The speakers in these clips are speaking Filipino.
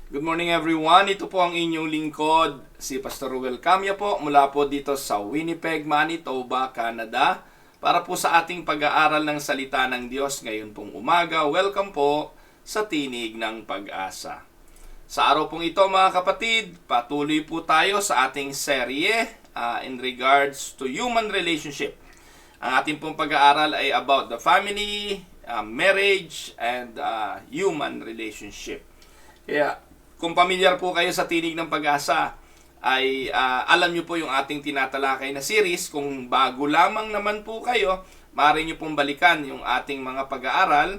Good morning everyone. Ito po ang inyong lingkod, si Pastor Ruel Camya po, mula po dito sa Winnipeg, Manitoba, Canada, para po sa ating pag-aaral ng salita ng Diyos ngayon pong umaga. Welcome po sa Tinig ng Pag-asa. Sa araw pong ito mga kapatid, patuloy po tayo sa ating serye in regards to human relationship. Ang ating pong pag-aaral ay about the family, marriage, and human relationship. Kaya kung pamilyar po kayo sa Tinig ng Pag-asa, ay alam nyo po yung ating tinatalakay na series. Kung bago lamang naman po kayo, maaari nyo pong balikan yung ating mga pag-aaral.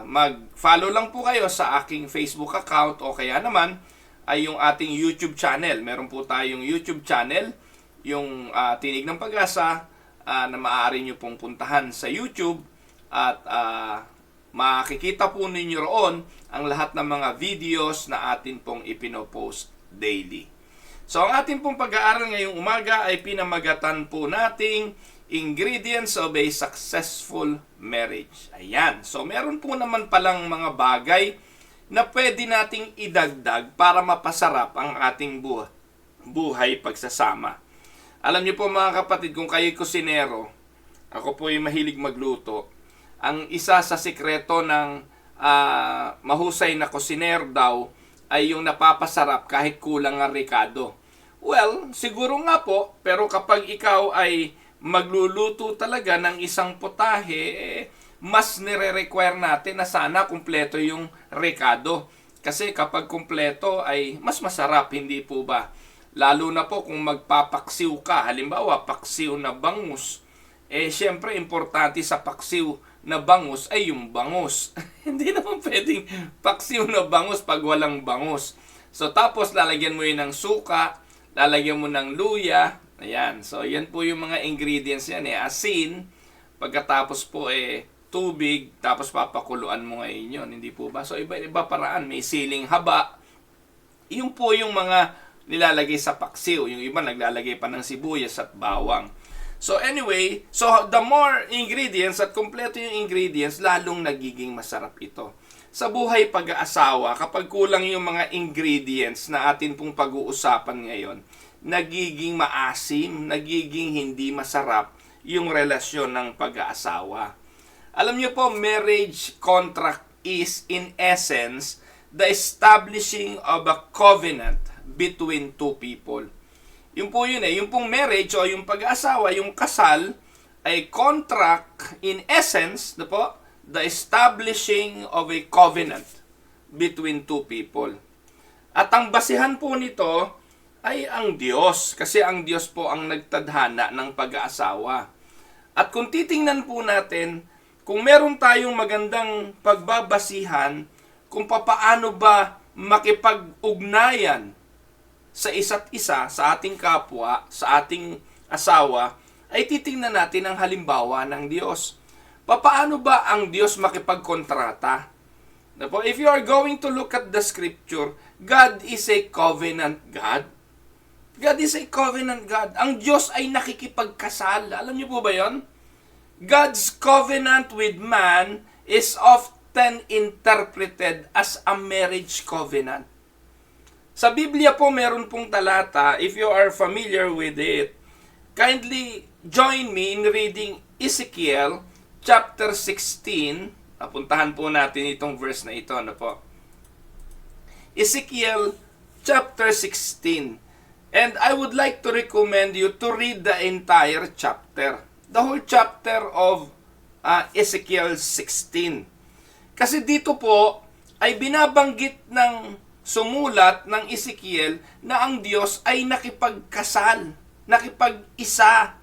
Mag-follow lang po kayo sa aking Facebook account o kaya naman ay yung ating YouTube channel. Meron po tayong YouTube channel, yung Tinig ng Pag-asa, na maaari nyo pong puntahan sa YouTube at makikita po ninyo roon ang lahat ng mga videos na atin pong ipinopost daily. So, ang atin pong pag-aaral ngayong umaga ay pinamagatan po nating ingredients of a successful marriage. Ayan. So, meron po naman palang mga bagay na pwede nating idagdag para mapasarap ang ating buhay pagsasama. Alam niyo po mga kapatid, kung kayo'y kusinero, ako po ay mahilig magluto, ang isa sa sikreto ng mahusay na kusiner daw ay yung napapasarap kahit kulang ang rekado. Well, siguro nga po, pero kapag ikaw ay magluluto talaga ng isang putahe, mas nire-require natin na sana kumpleto yung rekado. Kasi kapag kumpleto ay mas masarap, hindi po ba? Lalo na po kung magpapaksiw ka, halimbawa paksiw na bangus, syempre importante sa paksiw na bangus ay yung bangus. Hindi naman pwedeng paksiw na bangus pag walang bangus. So, tapos lalagyan mo yun ng suka, lalagyan mo ng luya. Ayan. So, yan po yung mga ingredients yan. Asin, pagkatapos po tubig, tapos papakuluan mo ngayon yun. Hindi po ba? So, iba-iba paraan. May siling haba. Yung po yung mga nilalagay sa paksiw. Yung iba naglalagay pa ng sibuyas at bawang. So anyway, so the more ingredients at kompleto yung ingredients, lalong nagiging masarap ito. Sa buhay pag-aasawa, kapag kulang yung mga ingredients na atin pong pag-uusapan ngayon, nagiging maasim, nagiging hindi masarap yung relasyon ng pag-aasawa. Alam niyo po, marriage contract is in essence the establishing of a covenant between two people. Yung po yun yung pong marriage o yung pag-aasawa, yung kasal, ay contract in essence, the establishing of a covenant between two people. At ang basihan po nito ay ang Diyos, kasi ang Diyos po ang nagtadhana ng pag-aasawa. At kung titingnan po natin, kung meron tayong magandang pagbabasihan kung papaano ba makipag-ugnayan sa isa't isa, sa ating kapwa, sa ating asawa, ay titingnan natin ang halimbawa ng Diyos. Paano ba ang Diyos makipagkontrata? If you are going to look at the scripture, God is a covenant God. God is a covenant God. Ang Diyos ay nakikipagkasal. Alam niyo po ba yon? God's covenant with man is often interpreted as a marriage covenant. Sa Biblia po, meron pong talata, if you are familiar with it, kindly join me in reading Ezekiel chapter 16. Napuntahan po natin itong verse na ito. Ezekiel chapter 16. And I would like to recommend you to read the entire chapter. The whole chapter of Ezekiel 16. Kasi dito po ay binabanggit ng sumulat ng Ezekiel na ang Diyos ay nakipagkasal, nakipag-isa,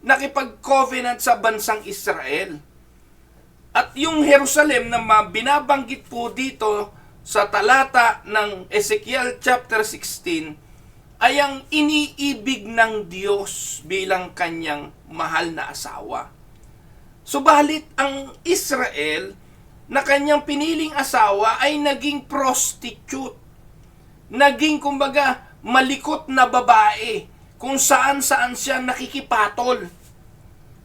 nakipag-covenant sa bansang Israel. At yung Jerusalem na binabanggit po dito sa talata ng Ezekiel chapter 16 ay ang iniibig ng Diyos bilang kanyang mahal na asawa. Subalit ang Israel na kanyang piniling asawa ay naging prostitute. Naging, kumbaga, malikot na babae kung saan-saan siya nakikipatol.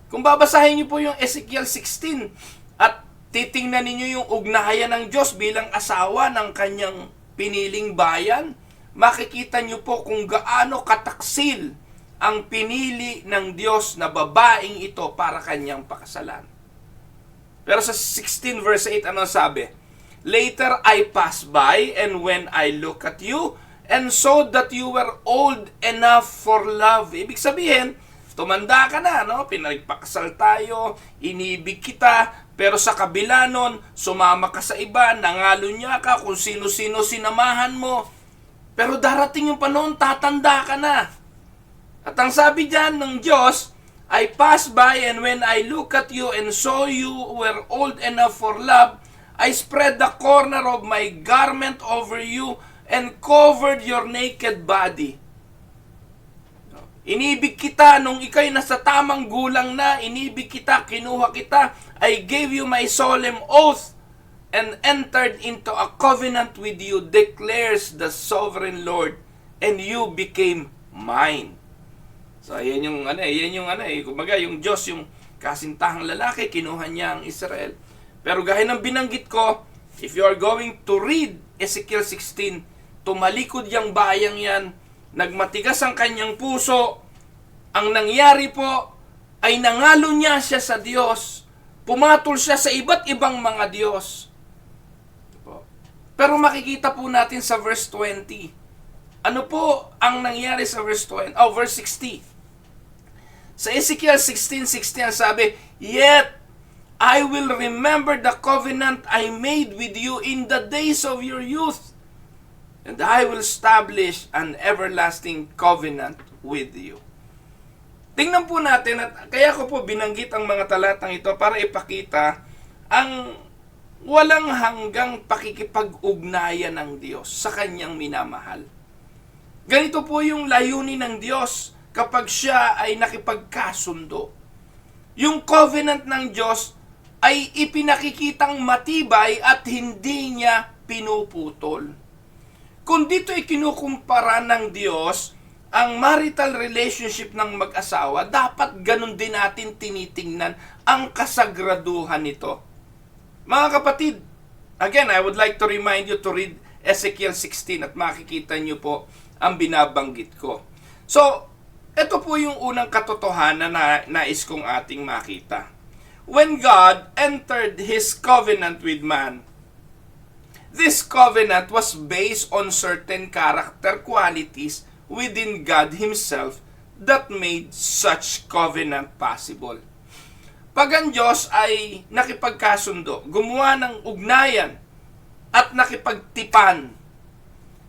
Kung babasahin niyo po yung Ezekiel 16 at titingnan ninyo yung ugnayan ng Diyos bilang asawa ng kanyang piniling bayan. Makikita niyo po kung gaano kataksil ang pinili ng Diyos na babaeng ito para kanyang pakasalan. Pero sa 16 verse 8, ano sabi? Later I passed by, and when I look at you, and saw that you were old enough for love. Ibig sabihin, tumanda ka na, no? Pinagpakasal tayo, inibig kita, pero sa kabila nun, sumama ka sa iba, nangalo niya ka, kung sino-sino sinamahan mo. Pero darating yung panahon, tatanda ka na. At ang sabi diyan ng Diyos, I passed by, and when I look at you and saw you were old enough for love, I spread the corner of my garment over you and covered your naked body. Inibig kita nung ika'y nasa tamang gulang na, inibig kita, kinuha kita, I gave you my solemn oath and entered into a covenant with you, declares the sovereign Lord, and you became mine. So, yan yung kumbaga, yung Diyos, yung kasintahang lalaki, kinuha niya ang Israel. Pero gaya ng binanggit ko, if you are going to read Ezekiel 16, tumalikod yung bayang yan, nagmatigas ang kanyang puso, ang nangyari po ay nangalo niya siya sa Diyos, pumatol siya sa iba't ibang mga Diyos. Pero makikita po natin sa verse 20. Ano po ang nangyari sa verse 60? Sa Ezekiel 16:16 sabi, Yet I will remember the covenant I made with you in the days of your youth, and I will establish an everlasting covenant with you. Tingnan po natin, at kaya ko po binanggit ang mga talatang ito para ipakita ang walang hanggang pakikipag-ugnayan ng Diyos sa kanyang minamahal. Ganito po yung layunin ng Diyos kapag siya ay nakipagkasundo. Yung covenant ng Diyos ay ipinakikitang matibay at hindi niya pinuputol. Kung dito ay kinukumpara ng Diyos ang marital relationship ng mag-asawa, dapat ganun din natin tinitingnan ang kasagraduhan nito. Mga kapatid, again, I would like to remind you to read Ezekiel 16 at makikita niyo po ang binabanggit ko. So, ito po yung unang katotohanan na nais kong ating makita. When God entered His covenant with man, this covenant was based on certain character qualities within God Himself that made such covenant possible. Pag ang Diyos ay nakipagkasundo, gumawa ng ugnayan at nakipagtipan,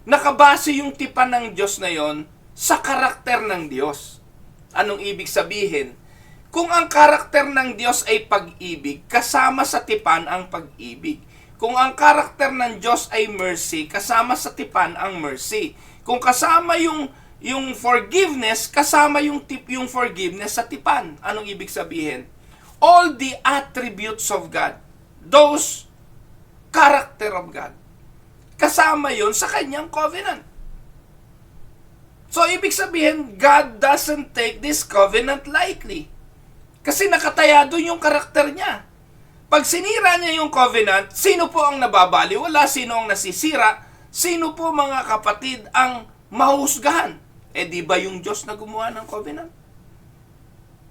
nakabase yung tipan ng Diyos na yon sa karakter ng Diyos. Anong ibig sabihin? Kung ang karakter ng Diyos ay pag-ibig, kasama sa tipan ang pag-ibig. Kung ang karakter ng Diyos ay mercy, kasama sa tipan ang mercy. Kung kasama yung forgiveness, kasama yung forgiveness sa tipan. Anong ibig sabihin? All the attributes of God, those character of God, kasama yon sa kanyang covenant. So, ibig sabihin, God doesn't take this covenant lightly. Kasi nakataya doon yung karakter niya. Pag sinira niya yung covenant, sino po ang nababaliwala? Sino ang nasisira? Sino po, mga kapatid, ang mahusgahan? Di ba yung Diyos na gumawa ng covenant?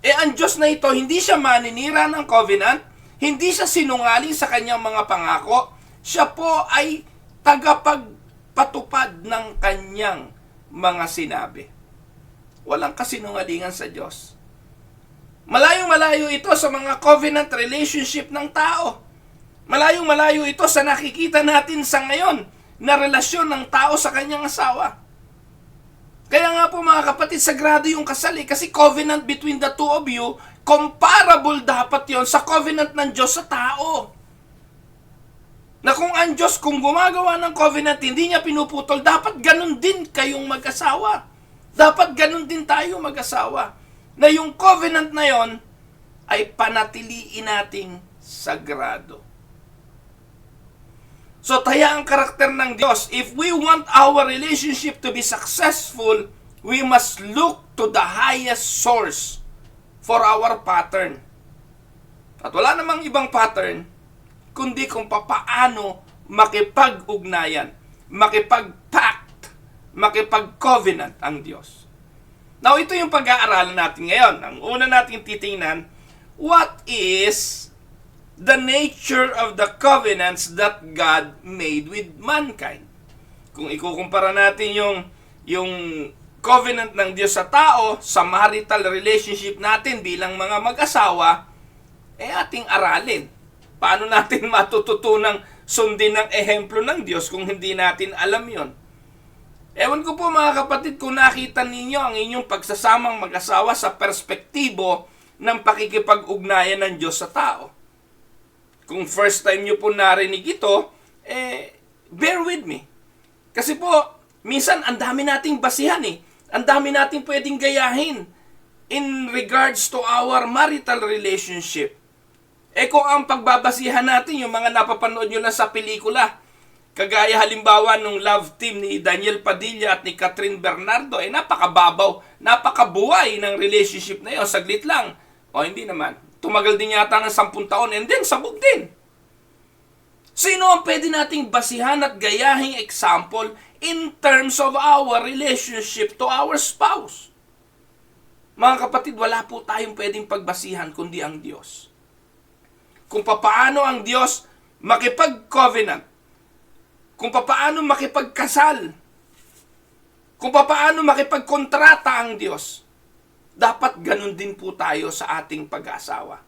Ang Diyos na ito, hindi siya maninira ng covenant, hindi siya sinungaling sa kanyang mga pangako, siya po ay tagapagpatupad ng kanyang mga sinabi. Walang kasinungalingan sa Diyos. Malayong-malayo ito sa mga covenant relationship ng tao. Malayong-malayo ito sa nakikita natin sa ngayon na relasyon ng tao sa kanyang asawa. Kaya nga po, mga kapatid, sagrado yung kasal kasi covenant between the two of you, comparable dapat yon sa covenant ng Diyos sa tao. Na kung ang Diyos, kung gumagawa ng covenant, hindi niya pinuputol, dapat ganun din kayong mag-asawa. Dapat ganun din tayo mag-asawa. Na yung covenant na yon ay panatiliin nating sagrado. So, taya ang karakter ng Diyos. If we want our relationship to be successful, we must look to the highest source for our pattern. At wala namang ibang pattern, kundi kung papaano makipag-ugnayan. makipag-pact, makipag-covenant ang Diyos. Now, ito yung pag-aaralan natin ngayon. Ang una natin titingnan, what is the nature of the covenants that God made with mankind? Kung ikukumpara natin yung covenant ng Diyos sa tao, sa marital relationship natin bilang mga mag-asawa, ating aralin. Paano natin matututunang sundin ng ehemplo ng Diyos kung hindi natin alam yon? Ewan ko po mga kapatid kung nakita ninyo ang inyong pagsasamang mag-asawa sa perspektibo ng pakikipag-ugnayan ng Diyos sa tao. Kung first time nyo po narinig ito, bear with me. Kasi po, minsan ang dami nating basihan Ang dami nating pwedeng gayahin in regards to our marital relationship. Kung ang pagbabasihan natin, yung mga napapanood nyo lang sa pelikula, kagaya halimbawa nung love team ni Daniel Padilla at ni Catherine Bernardo, napakababaw, napakabuhay ng relationship na yun. Saglit lang. Hindi naman. Tumagal din yata ng 10 taon and then sabog din. Sino ang pwede nating basihan at gayahing example in terms of our relationship to our spouse? Mga kapatid, wala po tayong pwedeng pagbasihan kundi ang Diyos. Kung papaano ang Diyos makipag-covenant, kung papaano makipagkasal, kung papaano makipagkontrata ang Diyos, dapat ganun din po tayo sa ating pag-aasawa.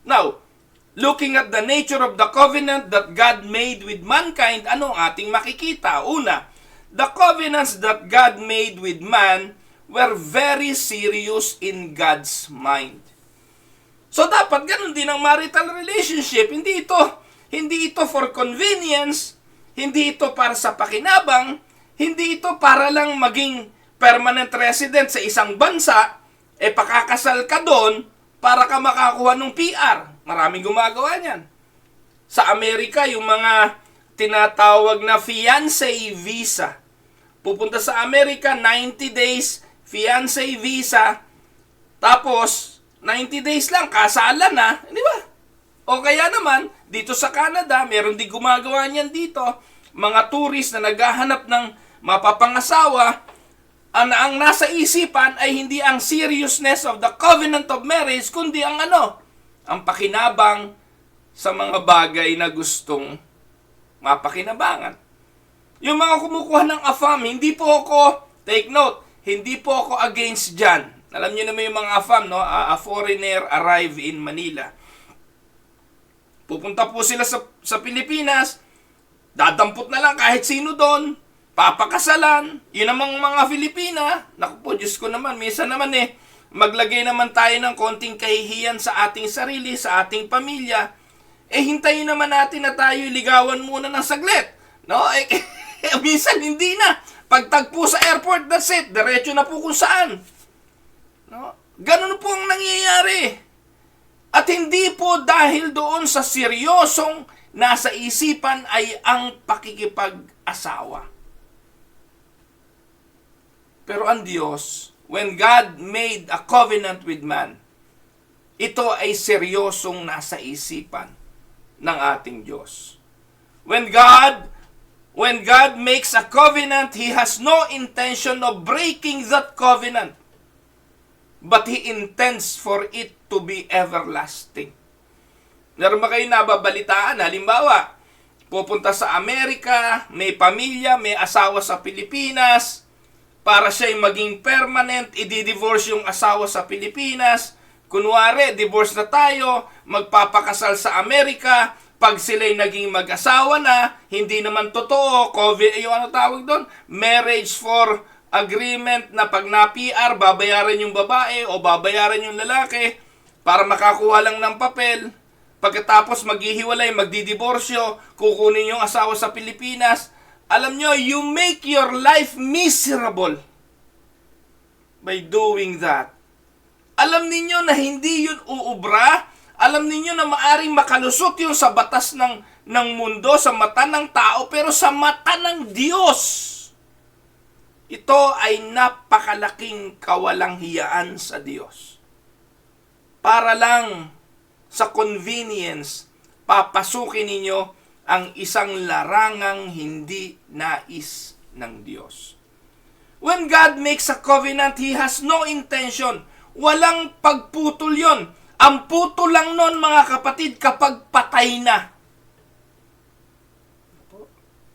Now, looking at the nature of the covenant that God made with mankind, ano ang ating makikita? Una, the covenants that God made with man were very serious in God's mind. So dapat ganun din ang marital relationship. Hindi ito for convenience, hindi ito para sa pakinabang, hindi ito para lang maging permanent resident sa isang bansa, pakakasal ka doon para ka makakuha ng PR. Maraming gumagawa niyan. Sa Amerika, yung mga tinatawag na fiancé visa. Pupunta sa Amerika, 90 days fiancé visa, tapos 90 days lang, kasalan na, di ba? O kaya naman, dito sa Canada, meron din gumagawa niyan dito, mga tourist na naghahanap ng mapapangasawa, ang nasa isipan ay hindi ang seriousness of the covenant of marriage, kundi ang ang pakinabang sa mga bagay na gustong mapakinabangan. Yung mga kumukuha ng AFAM, hindi po ako, take note, hindi po ako against dyan. Alam niyo naman yung mga AFAM, no? A foreigner arrive in Manila. Pupunta po sila sa Pilipinas, dadampot na lang kahit sino doon, papakasalan, yun namang mga Filipina, naku po, Diyos ko naman, minsan naman maglagay naman tayo ng konting kahihiyan sa ating sarili, sa ating pamilya, hintayin naman natin na tayo ligawan muna ng saglit. No? Minsan hindi na. Pagtagpo sa airport, that's it. Diretso na po kung saan. No? Ganun po ang nangyayari. At hindi po dahil doon sa seryosong nasa isipan ay ang pakikipag-asawa. Pero ang Diyos, when God made a covenant with man, ito ay seryosong nasa isipan ng ating Diyos. When God makes a covenant, He has no intention of breaking that covenant. But He intends for it to be everlasting. Meron ba kayo nababalitaan? Halimbawa, pupunta sa Amerika, may pamilya, may asawa sa Pilipinas, para siya'y maging permanent, i-divorce yung asawa sa Pilipinas. Kunwari, divorce na tayo, magpapakasal sa Amerika, pag sila'y naging mag-asawa na, hindi naman totoo, yung tawag doon? Marriage for agreement na pag na-PR, babayaran yung babae o babayaran yung lalaki para makakuha lang ng papel. Pagkatapos maghihiwalay, magdidiborsyo, kukunin yung asawa sa Pilipinas. Alam nyo, you make your life miserable by doing that. Alam ninyo na hindi yun uubra. Alam ninyo na maaring makalusot yun sa batas ng mundo, sa mata ng tao, pero sa mata ng Diyos, ito ay napakalaking kawalanghiyaan sa Diyos. Para lang sa convenience, papasukin ninyo ang isang larangang hindi nais ng Diyos. When God makes a covenant, He has no intention. Walang pagputol yon. Ang putol lang nun, mga kapatid, kapag patay na.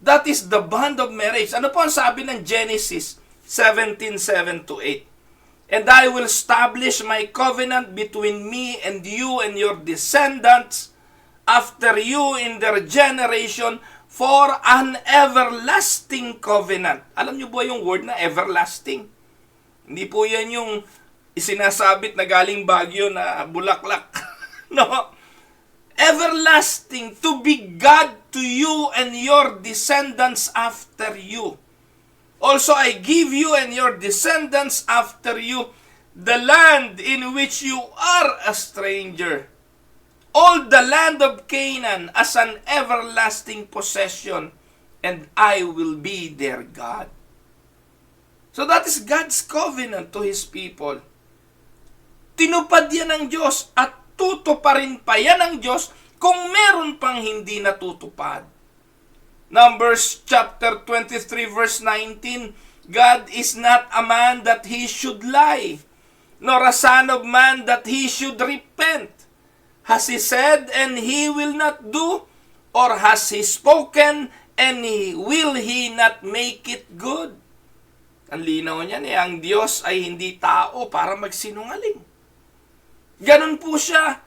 That is the bond of marriage. Ano po ang sabi ng Genesis 17:7-8? And I will establish my covenant between me and you and your descendants after you in their generation for an everlasting covenant. Alam niyo ba yung word na everlasting? Hindi po yan yung isinasabit na galing Baguio na bulaklak. No. Everlasting, to be God to you and your descendants after you. Also, I give you and your descendants after you the land in which you are a stranger, all the land of Canaan as an everlasting possession, and I will be their God. So that is God's covenant to His people. Tinupad yan ng Diyos at tutuparin pa yan ng Diyos kung meron pang hindi natutupad. Numbers chapter 23 verse 19, God is not a man that He should lie, nor a son of man that He should repent. Has He said, and He will not do? Or has He spoken, and will He not make it good? Ang linaw niyan ang Diyos ay hindi tao para magsinungaling. Ganun po siya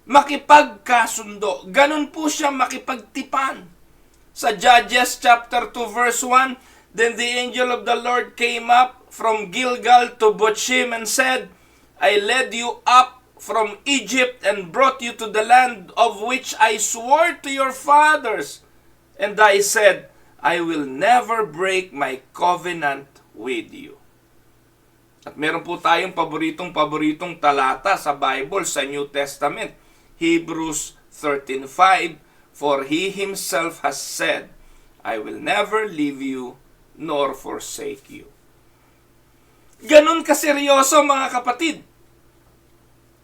makipagkasundo. Ganun po siya makipagtipan. Sa Judges chapter 2 verse 1, then the angel of the Lord came up from Gilgal to Bochim and said, I led you up from Egypt and brought you to the land of which I swore to your fathers. And I said, I will never break my covenant with you. At meron po tayong paboritong talata sa Bible, sa New Testament, Hebrews 13:5, for He Himself has said, I will never leave you nor forsake you. Ganun kaseryoso, mga kapatid,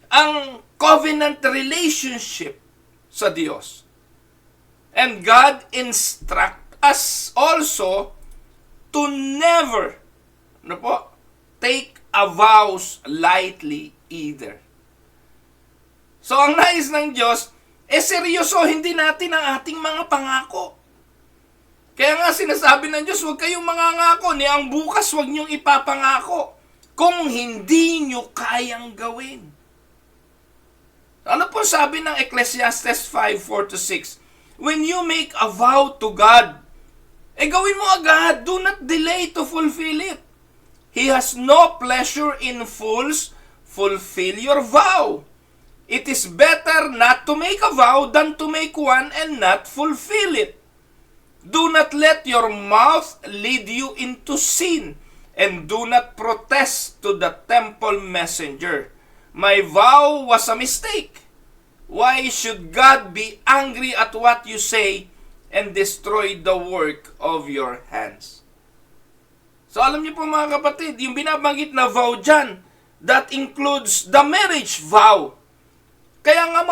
ang covenant relationship sa Diyos. And God instruct us also to never take a vows lightly either. So ang nais ng Diyos, seryosohin din natin ang ating mga pangako. Kaya nga sinasabi ng Diyos, huwag kayong mangangako, ni ang bukas huwag niyong ipapangako kung hindi niyo kayang gawin. Ano po sabi ng Ecclesiastes 5:4-6? When you make a vow to God, gawin mo agad, do not delay to fulfill it. He has no pleasure in fools. Fulfill your vow. It is better not to make a vow than to make one and not fulfill it. Do not let your mouth lead you into sin, and do not protest to the temple messenger. My vow was a mistake. Why should God be angry at what you say and destroy the work of your hands? So alam niyo po, mga kapatid, yung binabanggit na vow dyan, that includes the marriage vow. Kaya nga,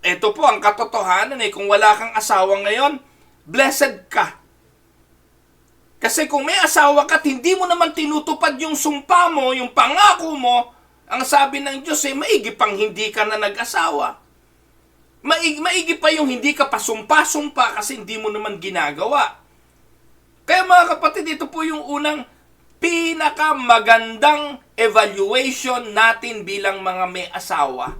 ito po ang katotohanan kung wala kang asawa ngayon, blessed ka. Kasi kung may asawa ka at hindi mo naman tinutupad yung sumpa mo, yung pangako mo, ang sabi ng Diyos maigi pang hindi ka na nag-asawa. Maigi pa yung hindi ka pa sumpa-sumpa kasi hindi mo naman ginagawa. Kaya mga kapatid, ito po yung unang pinakamagandang evaluation natin bilang mga may asawa.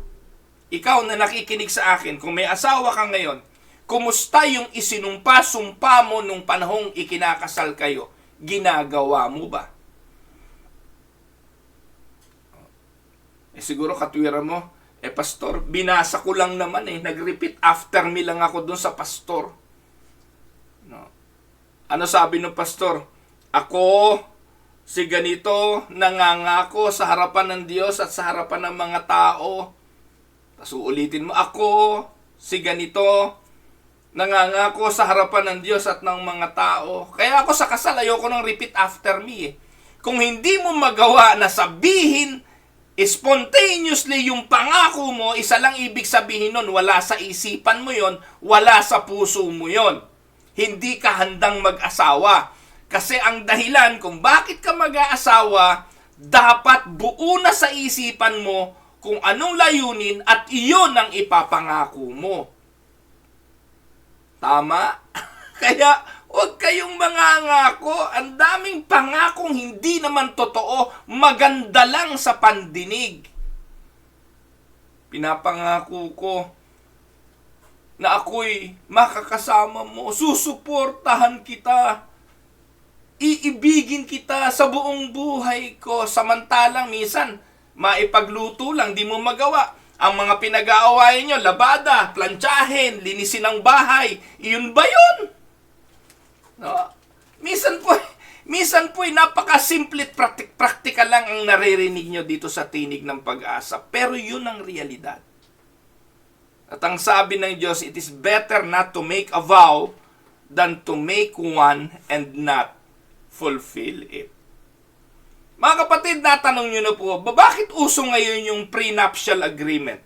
Ikaw na nakikinig sa akin, kung may asawa ka ngayon, kumusta yung isinumpa-sumpa mo nung panahong ikinakasal kayo? Ginagawa mo ba? Siguro katwiran mo, pastor, binasa ko lang naman nag-repeat after me lang ako dun sa pastor. No. Ano sabi ng pastor? Ako, si ganito, nangangako sa harapan ng Diyos at sa harapan ng mga tao. Tapos uulitin mo, ako, si ganito, nangangako sa harapan ng Diyos at ng mga tao. Kaya ako sa kasal, ayoko nang repeat after me. Kung hindi mo magawa na sabihin spontaneously yung pangako mo, isa lang ibig sabihin nun, wala sa isipan mo yon, wala sa puso mo yon. Hindi ka handang mag-asawa. Kasi ang dahilan kung bakit ka mag-aasawa, dapat buo na sa isipan mo kung anong layunin at iyon ang ipapangako mo. Tama? Kaya huwag kayong mangangako. Ang daming pangakong hindi naman totoo, maganda lang sa pandinig. Pinapangako ko na ako'y makakasama mo, susuportahan kita, iibigin kita sa buong buhay ko. Samantalang minsan, maipagluto lang, di mo magawa. Ang mga pinag-aawayan nyo, labada, plantsahin, linisin ang bahay, iyon ba yun? No? Minsan po, napakasimple at practical lang ang naririnig nyo dito sa Tinig ng Pag-asa. Pero yun ang realidad. At ang sabi ng Diyos, it is better not to make a vow than to make one and not fulfill it. Mga kapatid, natanong nyo na po, bakit uso ngayon yung prenuptial agreement?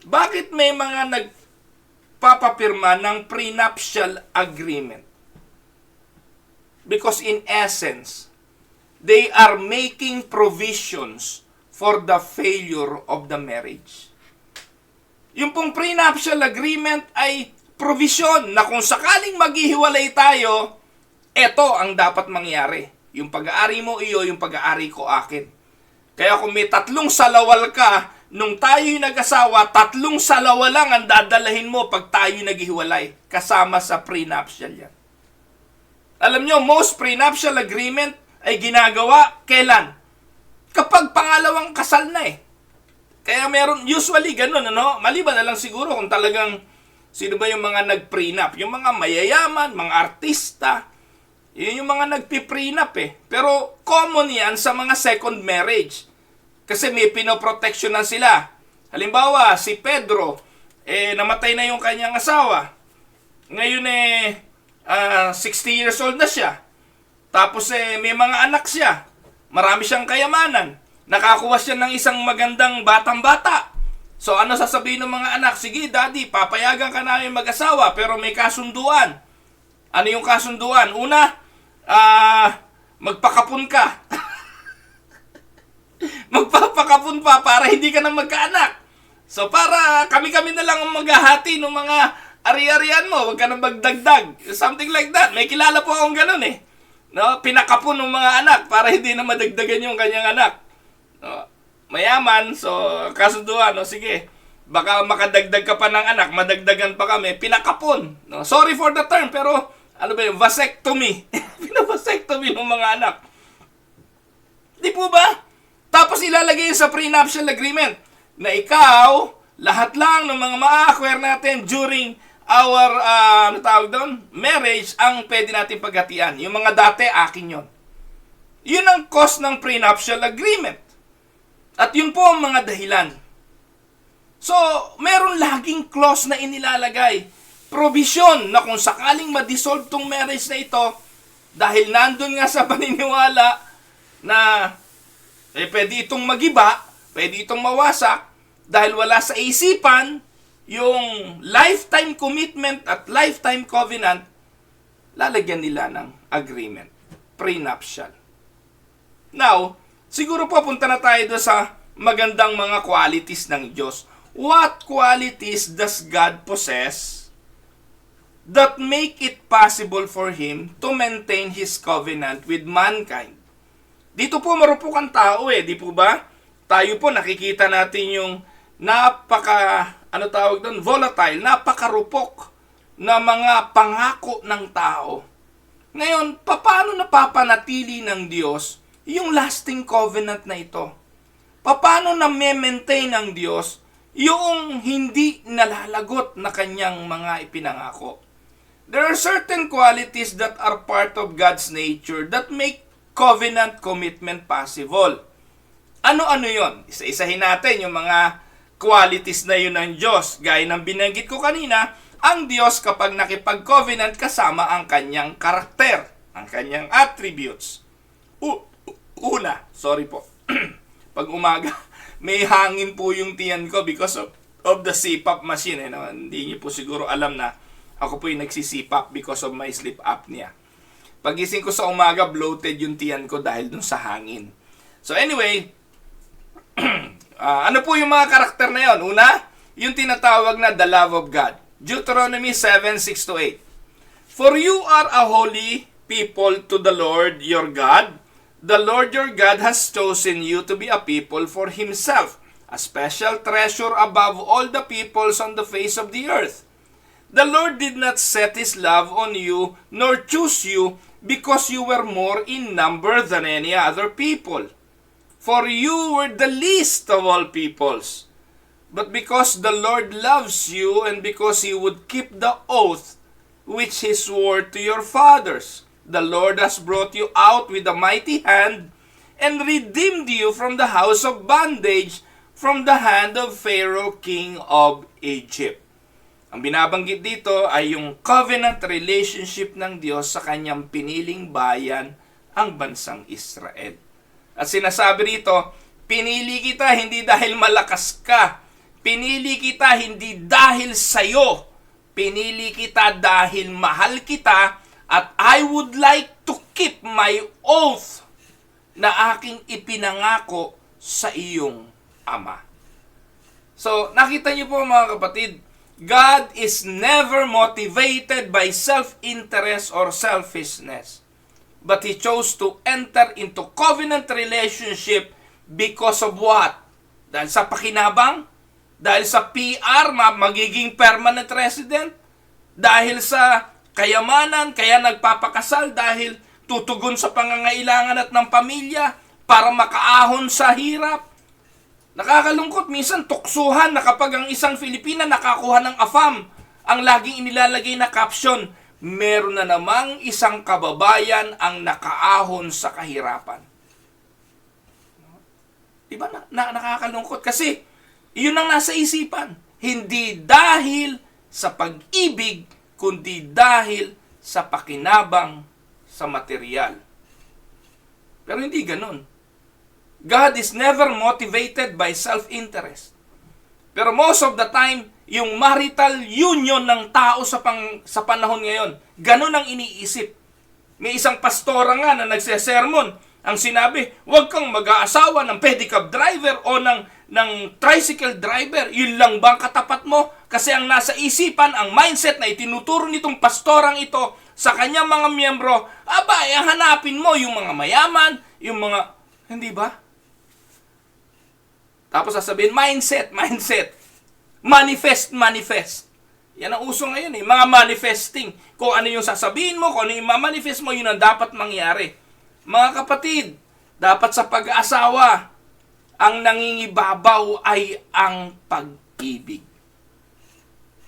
Bakit may mga nagpapapirma ng prenuptial agreement? Because in essence, they are making provisions for the failure of the marriage. Yung pong prenuptial agreement ay provision na kung sakaling maghihiwalay tayo, ito ang dapat mangyari. Yung pag-aari mo iyo, yung pag-aari ko akin. Kaya kung may 3 salawal ka, nung tayo'y nag-asawa, 3 salawal lang ang dadalahin mo pag tayo'y naghihiwalay. Kasama sa prenuptial yan. Alam nyo, most prenuptial agreement ay ginagawa kailan? Kapag pangalawang kasal na eh. Kaya meron, usually ganun, ano? Maliban na lang siguro kung talagang sino ba yung mga nag-prenup? Yung mga mayayaman, mga artista, yun yung mga nagpiprenup eh. Pero common yan sa mga second marriage. Kasi may pinoproteksyon na sila. Halimbawa, si Pedro, namatay na yung kanyang asawa. Ngayon 60 years old na siya. Tapos may mga anak siya. Marami siyang kayamanan. Nakakuha siya ng isang magandang batang-bata. So ano sasabihin ng mga anak? Sige, daddy, papayagan ka namin mag-asawa pero may kasunduan. Ano yung kasunduan? Una, magpakapon ka. Magpapakapon pa para hindi ka na magkaanak. So para kami-kami na lang ang maghahati ng mga ari-arian mo, wag ka na magdagdag. Something like that. May kilala po akong ganun eh. No? Pinakapon ng mga anak para hindi na madagdagan yung kanyang anak. No? Mayaman, so kasunduan, no? Sige. Baka makadagdag ka pa ng anak, madagdagan pa kami, pinakapon. No? Sorry for the term, pero ano ba yung vasectomy? Pinavasectomy ng mga anak. Di po ba? Tapos ilalagay sa prenuptial agreement na ikaw, lahat lang ng mga ma-acquire natin during our, marriage, ang pwede natin paghatian. Yung mga dati, akin yon. Yun ang cost ng prenuptial agreement. At yun po ang mga dahilan. So, meron laging clause na inilalagay. Provision na kung sakaling ma-dissolve tong marriage na ito, dahil nandun nga sa paniniwala na pwede itong magiba, pwede itong mawasak, dahil wala sa isipan yung lifetime commitment at lifetime covenant, lalagyan nila ng agreement, prenuptial. Now, siguro po punta na tayo doon sa magandang mga qualities ng Diyos. What qualities does God possess that make it possible for Him to maintain His covenant with mankind? Dito po marupok ang tao eh, di po ba? Tayo po nakikita natin yung volatile, napakarupok na mga pangako ng tao. Ngayon, paano napapanatili ng Diyos yung lasting covenant na ito? Paano na-maintain ng Diyos yung hindi nalalagot na kanyang mga ipinangako? There are certain qualities that are part of God's nature that make covenant commitment possible. Ano-ano yon? Isa-isahin natin yung mga qualities na yun ng Diyos. Gaya ng binanggit ko kanina, ang Diyos kapag nakipag-covenant kasama ang kanyang karakter, ang kanyang attributes. Una, Pag umaga, may hangin po yung tiyan ko because of the CPAP machine. Eh, no? Hindi niyo po siguro alam na ako po yung nagsisipap because of my sleep apnea. Pagising ko sa umaga, bloated yung tiyan ko dahil dun sa hangin. So anyway, ano po yung mga karakter na yon? Una, yung tinatawag na the love of God. Deuteronomy 7:6-8. For you are a holy people to the Lord your God. The Lord your God has chosen you to be a people for Himself, a special treasure above all the peoples on the face of the earth. The Lord did not set His love on you, nor choose you, because you were more in number than any other people. For you were the least of all peoples. But because the Lord loves you, and because He would keep the oath which He swore to your fathers, the Lord has brought you out with a mighty hand, and redeemed you from the house of bondage, from the hand of Pharaoh, king of Egypt. Ang binabanggit dito ay yung covenant relationship ng Diyos sa kanyang piniling bayan, ang bansang Israel. At sinasabi rito, pinili kita hindi dahil malakas ka, pinili kita hindi dahil sayo, pinili kita dahil mahal kita, at I would like to keep my oath na aking ipinangako sa iyong ama. So, nakita niyo po mga kapatid, God is never motivated by self-interest or selfishness. But He chose to enter into covenant relationship because of what? Dahil sa pakinabang? Dahil sa PR, magiging permanent resident? Dahil sa kayamanan, kaya nagpapakasal dahil tutugon sa pangangailangan at ng pamilya para makaahon sa hirap? Nakakalungkot, minsan tuksuhan na kapag ang isang Filipina nakakuha ng AFAM, ang laging inilalagay na caption, meron na namang isang kababayan ang nakaahon sa kahirapan. Diba? Nakakalungkot kasi iyon ang nasa isipan. Hindi dahil sa pag-ibig, kundi dahil sa pakinabang sa material. Pero hindi ganun. God is never motivated by self-interest. Pero most of the time, yung marital union ng tao sa panahon ngayon, ganun ang iniisip. May isang pastora nga na nagsesermon, ang sinabi, huwag kang mag-aasawa ng pedicab driver o ng tricycle driver. Yun lang bang katapat mo? Kasi ang nasa isipan, ang mindset na itinuturo nitong pastorang ito sa kanyang mga miyembro, hanapin mo yung mga mayaman, yung mga, hindi ba? Tapos sasabihin, mindset. Manifest. Yan ang uso ngayon eh, mga manifesting. Kung ano yung sasabihin mo, kung ano yung ma-manifest mo, yun ang dapat mangyari. Mga kapatid, dapat sa pag-aasawa, ang nangingibabaw ay ang pag-ibig.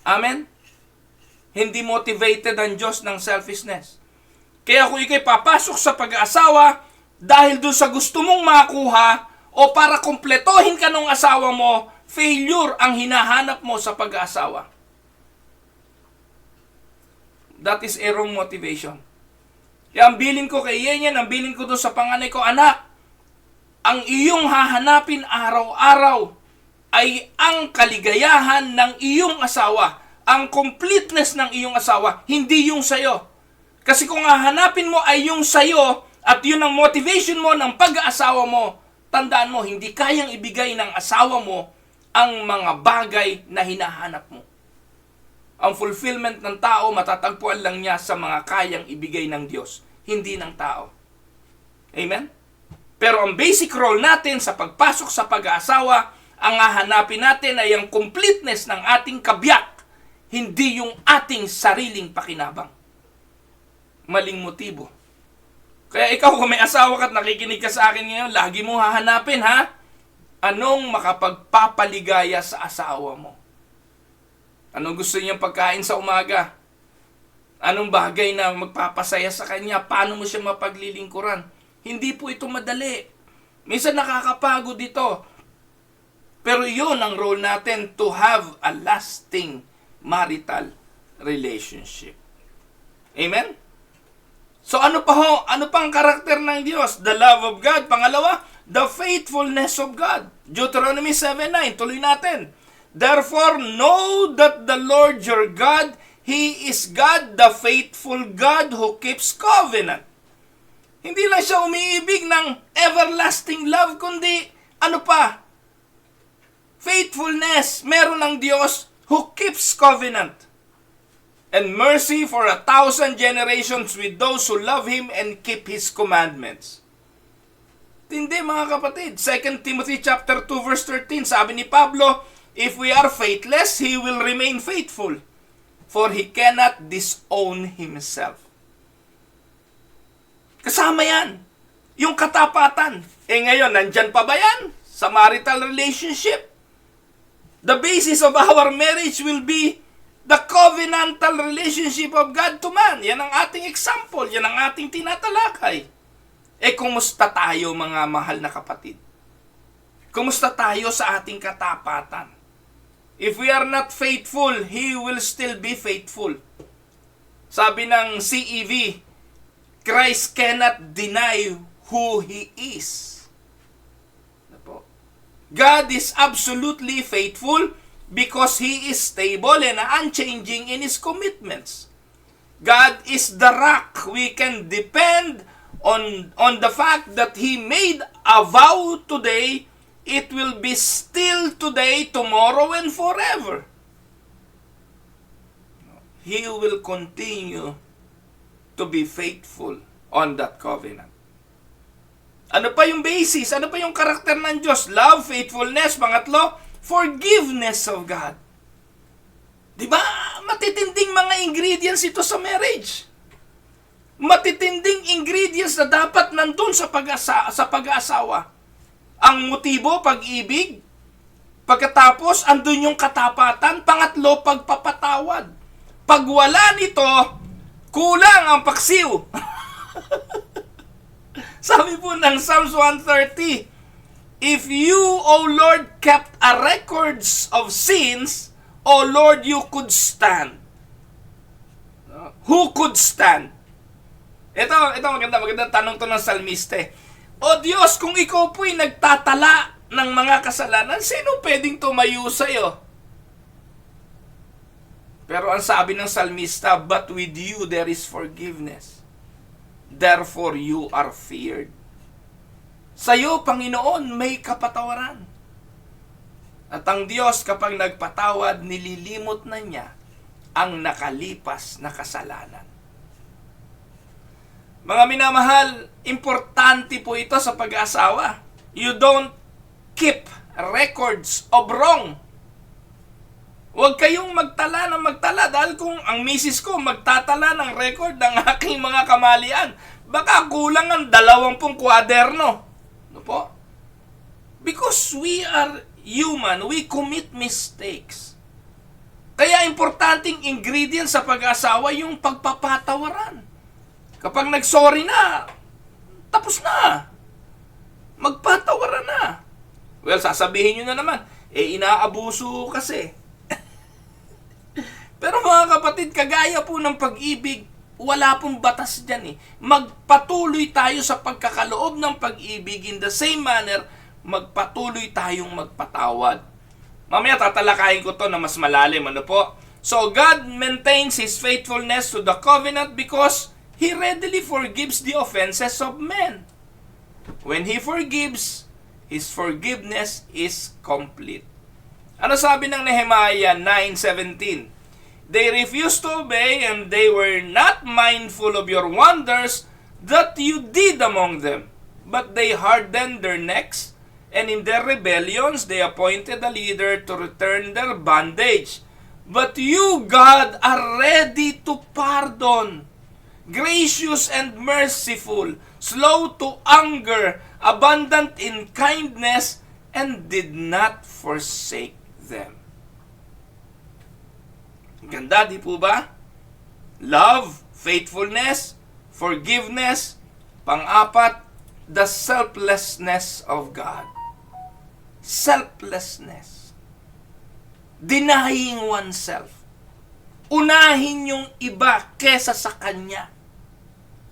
Amen? Hindi motivated ang Diyos ng selfishness. Kaya kung ikay papasok sa pag-aasawa, dahil doon sa gusto mong makuha, o para kompletohin ka ng asawa mo, failure ang hinahanap mo sa pag-aasawa. That is a wrong motivation. Kaya ang bilin ko kay Yenyan, ang bilin ko doon sa panganay ko, anak, ang iyong hahanapin araw-araw ay ang kaligayahan ng iyong asawa, ang completeness ng iyong asawa, hindi yung sayo. Kasi kung hahanapin mo ay yung sayo at yun ang motivation mo ng pag-aasawa mo, tandaan mo, hindi kayang ibigay ng asawa mo ang mga bagay na hinahanap mo. Ang fulfillment ng tao, matatagpuan lang niya sa mga kayang ibigay ng Diyos, hindi ng tao. Amen? Pero ang basic role natin sa pagpasok sa pag-aasawa, ang hahanapin natin ay ang completeness ng ating kabiyak, hindi yung ating sariling pakinabang. Maling motibo. Kaya ikaw, kung may asawa ka at nakikinig ka sa akin ngayon, lagi mong hahanapin, ha? Anong makapagpapaligaya sa asawa mo? Anong gusto niyang pagkain sa umaga? Anong bagay na magpapasaya sa kanya? Paano mo siya mapaglilingkuran? Hindi po ito madali. Minsan nakakapagod ito. Pero yun ang role natin, to have a lasting marital relationship. Amen? So ano pa ho? Ano pang karakter ng Diyos? The love of God. Pangalawa, the faithfulness of God. Deuteronomy 7:9, tuloy natin. Therefore, know that the Lord your God, He is God, the faithful God who keeps covenant. Hindi lang siya umiibig ng everlasting love, kundi ano pa? Faithfulness. Meron ng Diyos who keeps covenant and mercy for 1,000 generations with those who love Him and keep His commandments. Hindi mga kapatid. 2 Timothy chapter 2 verse 13, sabi ni Pablo, if we are faithless, He will remain faithful, for He cannot disown Himself. Kasama yan. Yung katapatan. Ngayon, nandyan pa ba yan? Sa marital relationship? The basis of our marriage will be the covenantal relationship of God to man. Yan ang ating example. Yan ang ating tinatalakay. Kumusta tayo mga mahal na kapatid? Kumusta tayo sa ating katapatan? If we are not faithful, He will still be faithful. Sabi ng CEV, Christ cannot deny who He is. God is absolutely faithful because He is stable and unchanging in His commitments. God is the rock. We can depend on the fact that He made a vow today. It will be still today, tomorrow, and forever. He will continue to be faithful on that covenant. Ano pa yung basis? Ano pa yung karakter ng Diyos? Love, faithfulness. Pangatlo, forgiveness of God. Diba? Matitinding mga ingredients ito sa marriage. Matitinding ingredients na dapat nandun sa pag-aasawa. Ang motibo, pag-ibig. Pagkatapos, andun yung katapatan. Pangatlo, pagpapatawad. Pag wala nito, kulang ang paksiw. Sabi po ng Psalms 130, if you, O Lord, kept a records of sins, O Lord, you could stand. Who could stand? Ito maganda tanong to ng salmiste. O Diyos, kung ikaw po'y nagtatala ng mga kasalanan, sino pwedeng tumayo sa'yo? Pero ang sabi ng salmista, but with you there is forgiveness. Therefore, you are feared. Sa'yo, Panginoon, may kapatawaran. At ang Diyos, kapag nagpatawad, nililimot na niya ang nakalipas na kasalanan. Mga minamahal, importante po ito sa pag-aasawa. You don't keep records of wrong. Huwag kayong magtala dahil kung ang misis ko magtatala ng record ng aking mga kamalian, baka kulang ang 20 kwaderno. Ano po? Because we are human, we commit mistakes. Kaya importanteng ingredient sa pag-asawa yung pagpapatawaran. Kapag nag-sorry na, tapos na. Magpatawaran na. Well, sasabihin nyo na naman, inaabuso kasi. Pero mga kapatid, kagaya po ng pag-ibig, wala pong batas dyan eh. Magpatuloy tayo sa pagkakaloob ng pag-ibig. In the same manner, magpatuloy tayong magpatawad. Mamaya tatalakayin ko to na mas malalim. Ano po? So, God maintains His faithfulness to the covenant because He readily forgives the offenses of men. When He forgives, His forgiveness is complete. Ano sabi ng Nehemiah 9:17? They refused to obey, and they were not mindful of your wonders that you did among them. But they hardened their necks, and in their rebellions they appointed a leader to return their bondage. But you, God, are ready to pardon, gracious and merciful, slow to anger, abundant in kindness, and did not forsake them. Ganda, di po ba? Love, faithfulness, forgiveness. Pang-apat, the selflessness of God. Selflessness. Denying oneself. Unahin yung iba kesa sa Kanya.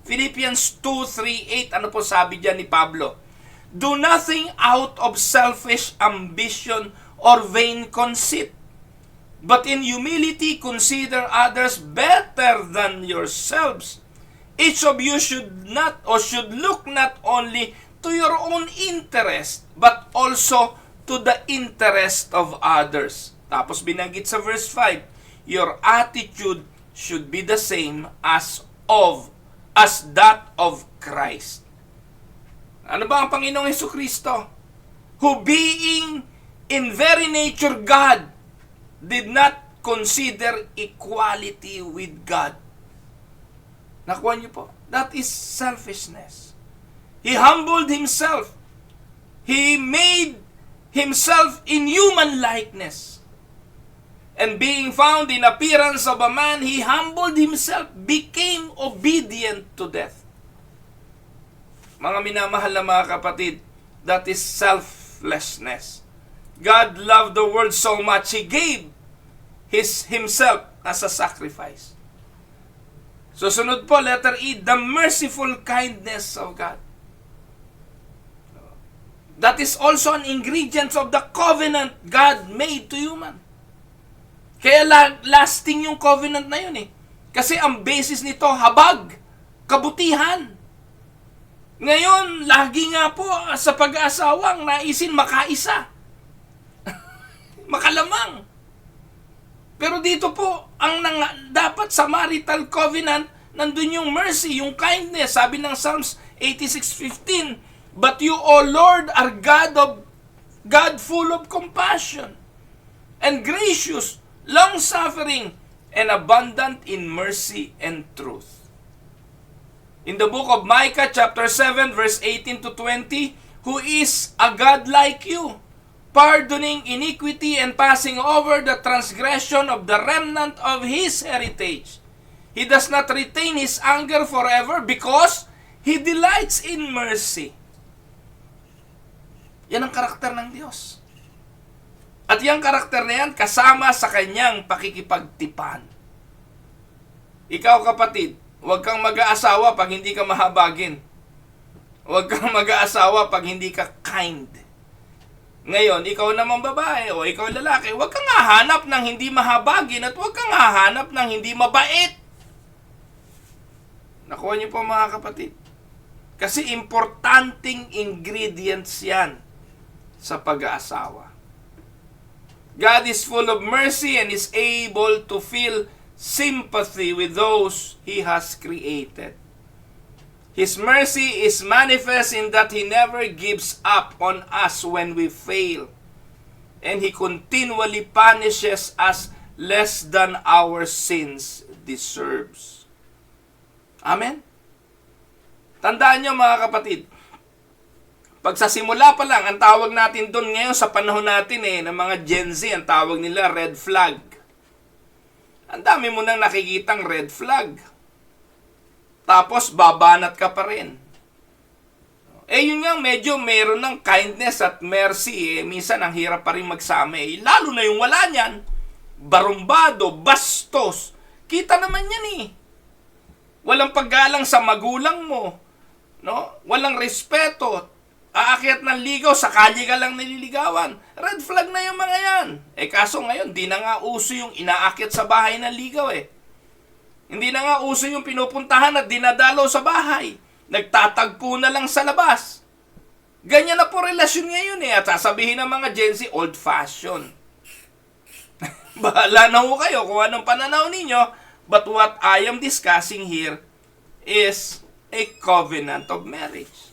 Philippians 2:3-8, ano po sabi diyan ni Pablo? Do nothing out of selfish ambition or vain conceit, but in humility consider others better than yourselves. Each of you should look not only to your own interest, but also to the interest of others. Tapos binanggit sa verse 5, your attitude should be the same as that of Christ. Ano ba ang Panginoong Hesukristo? Who being in very nature God, did not consider equality with God. Nakuha niyo po? That is selfishness. He humbled himself. He made himself in human likeness. And being found in appearance of a man, he humbled himself, became obedient to death. Mga minamahal na mga kapatid, that is selflessness. God loved the world so much, He gave Himself as a sacrifice. Susunod po, letter E, the merciful kindness of God. That is also an ingredient of the covenant God made to human. Kaya lasting yung covenant na yun eh. Kasi ang basis nito, habag, kabutihan. Ngayon, lagi nga po sa pag-aasawang naisin makaisa. Makalamang. Pero dito po, dapat sa marital covenant, nandun yung mercy, yung kindness. Sabi ng Psalms 86:15, but you, O Lord, are God full of compassion, and gracious, long-suffering, and abundant in mercy and truth. In the book of Micah, chapter 7, verse 18 to 20, who is a God like you, pardoning iniquity and passing over the transgression of the remnant of His heritage. He does not retain His anger forever because He delights in mercy. Yan ang karakter ng Diyos. At yung karakter na yan, kasama sa kanyang pakikipagtipan. Ikaw kapatid, huwag kang mag-aasawa pag hindi ka mahabagin. Huwag kang mag-aasawa pag hindi ka kind. Ngayon, ikaw naman babae o ikaw lalaki, huwag kang hahanap ng hindi mahabagin at huwag kang hahanap ng hindi mabait. Nakuha niyo po mga kapatid. Kasi importanteng ingredients yan sa pag-aasawa. God is full of mercy and is able to feel sympathy with those He has created. His mercy is manifest in that He never gives up on us when we fail. And He continually punishes us less than our sins deserves. Amen? Tandaan nyo mga kapatid, pag sa simula pa lang, ang tawag natin doon ngayon sa panahon natin ng mga Gen Z, ang tawag nila red flag. Ang dami mo nang nakikitang red flag. Tapos, babanat ka pa rin. Yun nga, medyo meron ng kindness at mercy. Minsan, ang hirap pa rin magsama. Lalo na yung wala niyan. Barumbado, bastos. Kita naman yan Walang paggalang sa magulang mo. No? Walang respeto. Aakyat ng ligaw, sa kalye ka lang nililigawan. Red flag na yung mga yan. Kaso ngayon, di na nga uso yung inaakyat sa bahay ng ligaw Hindi na nga uso yung pinupuntahan at dinadalaw sa bahay. Nagtatagpo na lang sa labas. Ganyan na po relasyon ngayon At sasabihin ng mga Gen Z, old-fashioned. Bahala na ho kayo kung anong pananaw ninyo. But what I am discussing here is a covenant of marriage.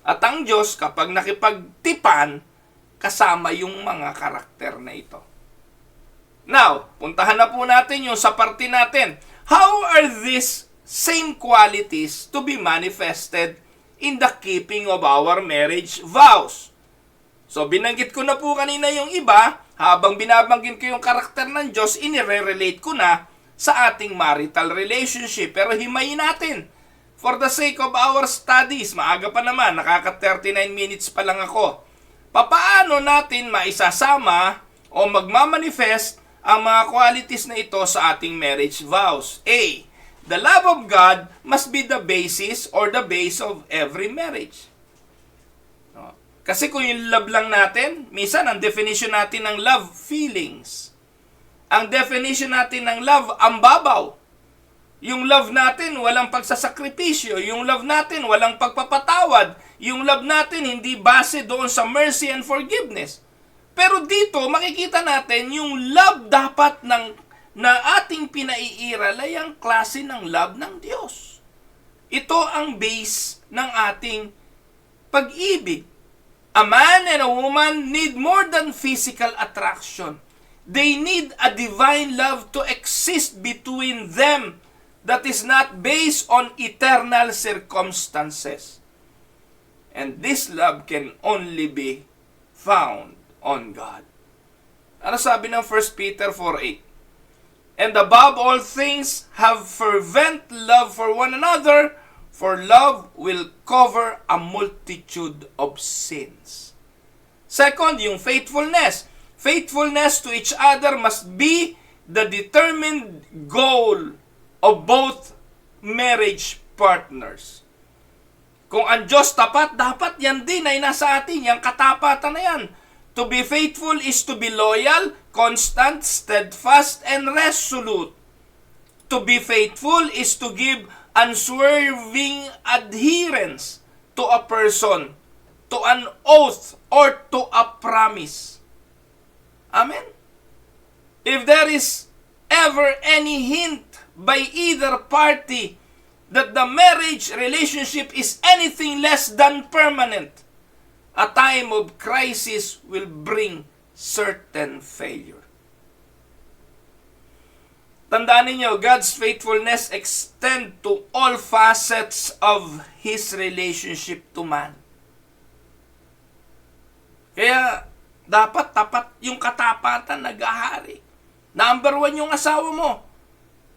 At ang Diyos, kapag nakipagtipan, kasama yung mga karakter na ito. Now, puntahan na po natin yung sa parte natin. How are these same qualities to be manifested in the keeping of our marriage vows? So, binanggit ko na po kanina yung iba, habang binabanggit ko yung karakter ng Diyos, inire-relate ko na sa ating marital relationship. Pero himayin natin. For the sake of our studies, maaga pa naman, nakaka-39 minutes pa lang ako. Papaano natin maisasama o magmamanifest ang mga qualities na ito sa ating marriage vows? A. The love of God must be the basis or the base of every marriage. Kasi kung yung love lang natin, minsan ang definition natin ng love, feelings. Ang definition natin ng love, ang babaw. Yung love natin, walang pagsasakripisyo. Yung love natin, walang pagpapatawad. Yung love natin, hindi base doon sa mercy and forgiveness. Pero dito, makikita natin yung love dapat na ating pinaiiral ay ang klase ng love ng Diyos. Ito ang base ng ating pag-ibig. A man and a woman need more than physical attraction. They need a divine love to exist between them that is not based on eternal circumstances. And this love can only be found on God. Ano sabi ng 1 Peter 4:8? And above all things, have fervent love for one another, for love will cover a multitude of sins. Second, yung faithfulness. Faithfulness to each other must be the determined goal of both marriage partners. Kung ang Diyos tapat, dapat yan din ay nasa atin, yung katapatan na yan. To be faithful is to be loyal, constant, steadfast, and resolute. To be faithful is to give unswerving adherence to a person, to an oath, or to a promise. Amen? If there is ever any hint by either party that the marriage relationship is anything less than permanent, a time of crisis will bring certain failure. Tandaan ninyo, God's faithfulness extend to all facets of His relationship to man. Kaya, dapat tapat yung katapatan nag-ahari. Number 1 yung asawa mo.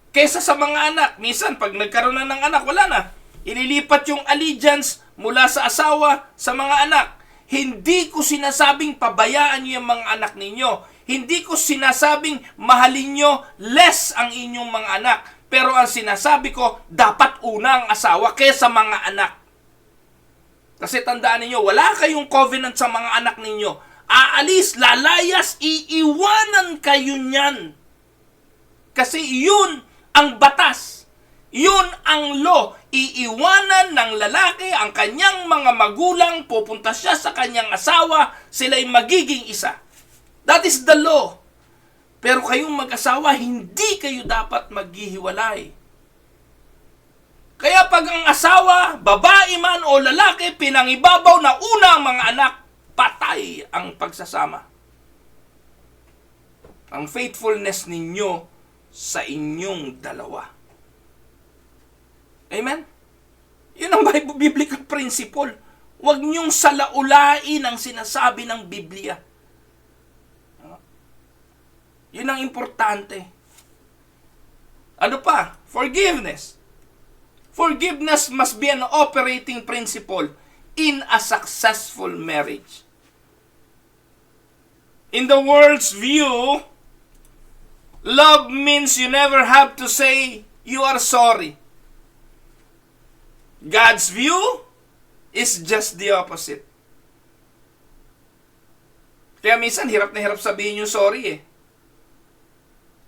Kesa sa mga anak. Minsan, pag nagkaroon na ng anak, wala na. Ililipat yung allegiance mula sa asawa sa mga anak. Hindi ko sinasabing pabayaan niyo yung mga anak ninyo. Hindi ko sinasabing mahalin nyo less ang inyong mga anak. Pero ang sinasabi ko, dapat una ang asawa kesa mga anak. Kasi tandaan ninyo, wala kayong covenant sa mga anak ninyo. Aalis, lalayas, iiwanan kayo niyan. Kasi yun ang batas. Yun ang law. Iiwanan ng lalaki ang kanyang mga magulang, pupunta siya sa kanyang asawa, sila'y magiging isa. That is the law. Pero kayong mag-asawa, hindi kayo dapat maghihiwalay. Kaya pag ang asawa, babae man o lalaki, pinangibabaw na una ang mga anak, patay ang pagsasama. Ang faithfulness ninyo sa inyong dalawa. Amen? Yun ang biblical principle. Huwag niyong salaulain ang sinasabi ng Biblia. Yun ang importante. Ano pa? Forgiveness. Forgiveness must be an operating principle in a successful marriage. In the world's view, love means you never have to say you are sorry. God's view is just the opposite. Kaya minsan hirap na hirap sabihin yung sorry eh.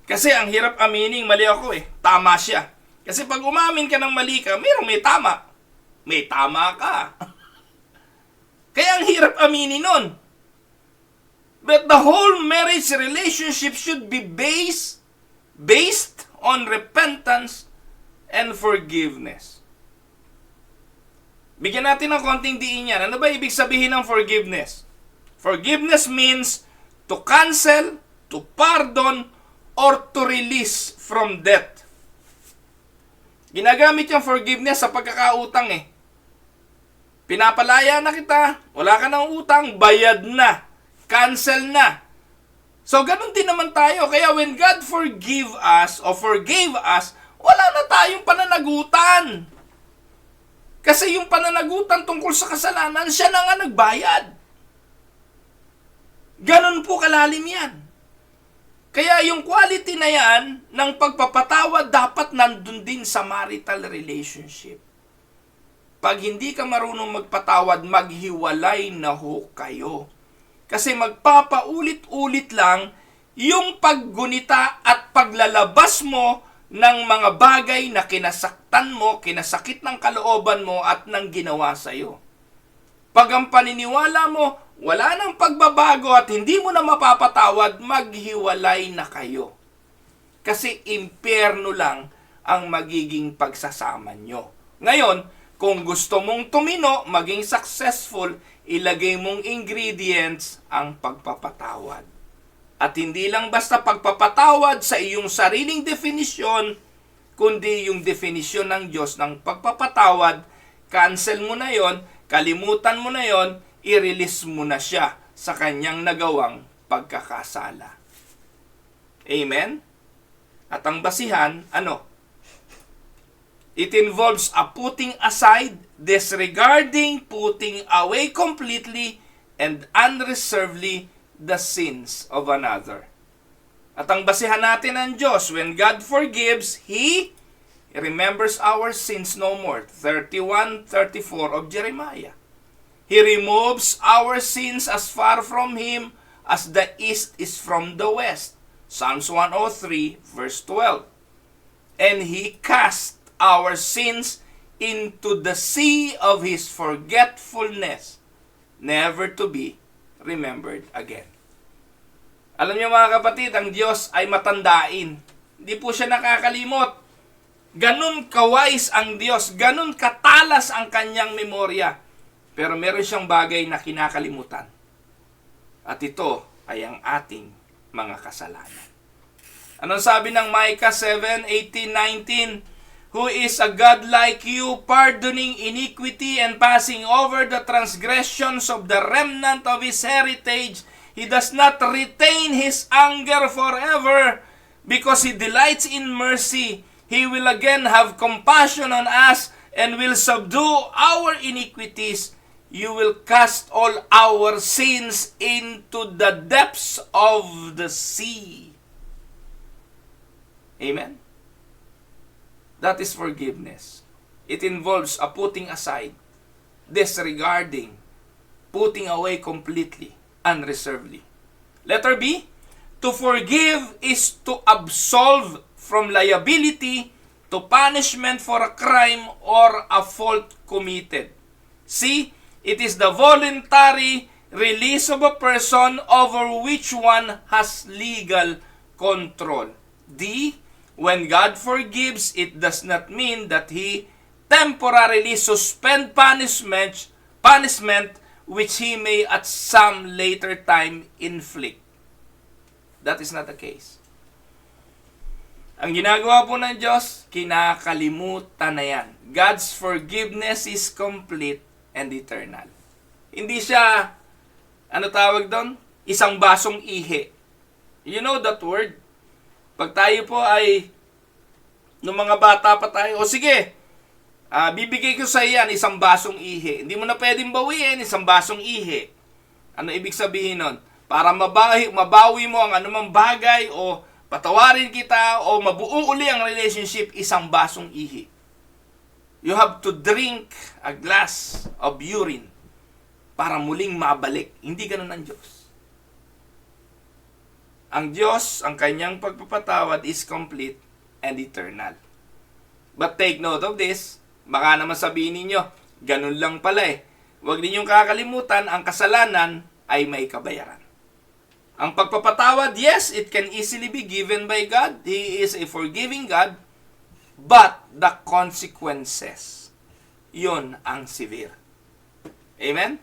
Kasi ang hirap aminin, mali ako eh. Tama siya. Kasi pag umamin ka ng mali ka, may tama. May tama ka. Kaya ang hirap aminin nun. But the whole marriage relationship should be based on repentance and forgiveness. Bigyan natin ng konting diin yan. Ano ba ibig sabihin ng forgiveness? Forgiveness means to cancel, to pardon, or to release from debt. Ginagamit yung forgiveness sa pagkakautang eh. Pinapalaya na kita, wala ka ng utang, bayad na, cancel na. So ganun din naman tayo. Kaya when God forgave us, wala na tayong pananagutan. Kasi yung pananagutan tungkol sa kasalanan, siya na nga nagbayad. Ganun po kalalim yan. Kaya yung quality na yan ng pagpapatawad dapat nandun din sa marital relationship. pag hindi ka marunong magpatawad, maghiwalay na ho kayo. Kasi magpapaulit-ulit lang yung paggunita at paglalabas mo ng mga bagay na kinasaktan mo, kinasakit ng kalooban mo at nang ginawa sa'yo. Pag ang paniniwala mo, wala nang pagbabago at hindi mo na mapapatawad, maghiwalay na kayo. Kasi impyerno lang ang magiging pagsasama nyo. Ngayon, kung gusto mong tumino, maging successful, ilagay mong ingredients ang pagpapatawad. At hindi lang basta pagpapatawad sa iyong sariling definisyon, kundi yung definisyon ng Diyos ng pagpapatawad, cancel mo na yon, kalimutan mo na yon, i-release mo na siya sa kanyang nagawang pagkakasala. Amen? At ang basihan, ano? It involves a putting aside, disregarding, putting away completely, and unreservedly the sins of another. At ang basihan natin ng Diyos, when God forgives, He remembers our sins no more. 31:34 of Jeremiah. He removes our sins as far from Him as the east is from the west. Psalms 103 verse 12. And He cast our sins into the sea of His forgetfulness, never to be remembered again. Alam niyo mga kapatid, ang Diyos ay matandain. Hindi po siya nakakalimot. Ganun kawais ang Diyos, ganun katalas ang kanyang memorya. Pero meron siyang bagay na kinakalimutan. At ito ay ang ating mga kasalanan. Anong sabi ng Micah 7:18-19? Who is a God like you, pardoning iniquity and passing over the transgressions of the remnant of His heritage? He does not retain His anger forever, because He delights in mercy. He will again have compassion on us and will subdue our iniquities. You will cast all our sins into the depths of the sea. Amen? That is forgiveness. It involves a putting aside, disregarding, putting away completely, unreservedly. Letter B, to forgive is to absolve from liability to punishment for a crime or a fault committed. C, it is the voluntary release of a person over which one has legal control. D, when God forgives, it does not mean that He temporarily suspend punishment which He may at some later time inflict. That is not the case. Ang ginagawa po ng Diyos, kinakalimutan na yan. God's forgiveness is complete and eternal. Hindi siya, ano tawag doon? Isang basong ihi. You know that word? Pag tayo po ay, nung mga bata pa tayo, o sige, bibigay ko sa iyan isang basong ihi. Hindi mo na pwedeng bawiin, isang basong ihi. Ano ibig sabihin nun? Para mabawi mo ang anumang bagay o patawarin kita o mabuo uli ang relationship, isang basong ihi. You have to drink a glass of urine para muling mabalik. Hindi ganun ang Diyos. Ang Diyos, ang kanyang pagpapatawad is complete and eternal. But take note of this, baka naman sabihin ninyo, ganun lang pala eh. Huwag ninyong kakalimutan, ang kasalanan ay may kabayaran. Ang pagpapatawad, yes, it can easily be given by God. He is a forgiving God. But the consequences, yun ang severe. Amen?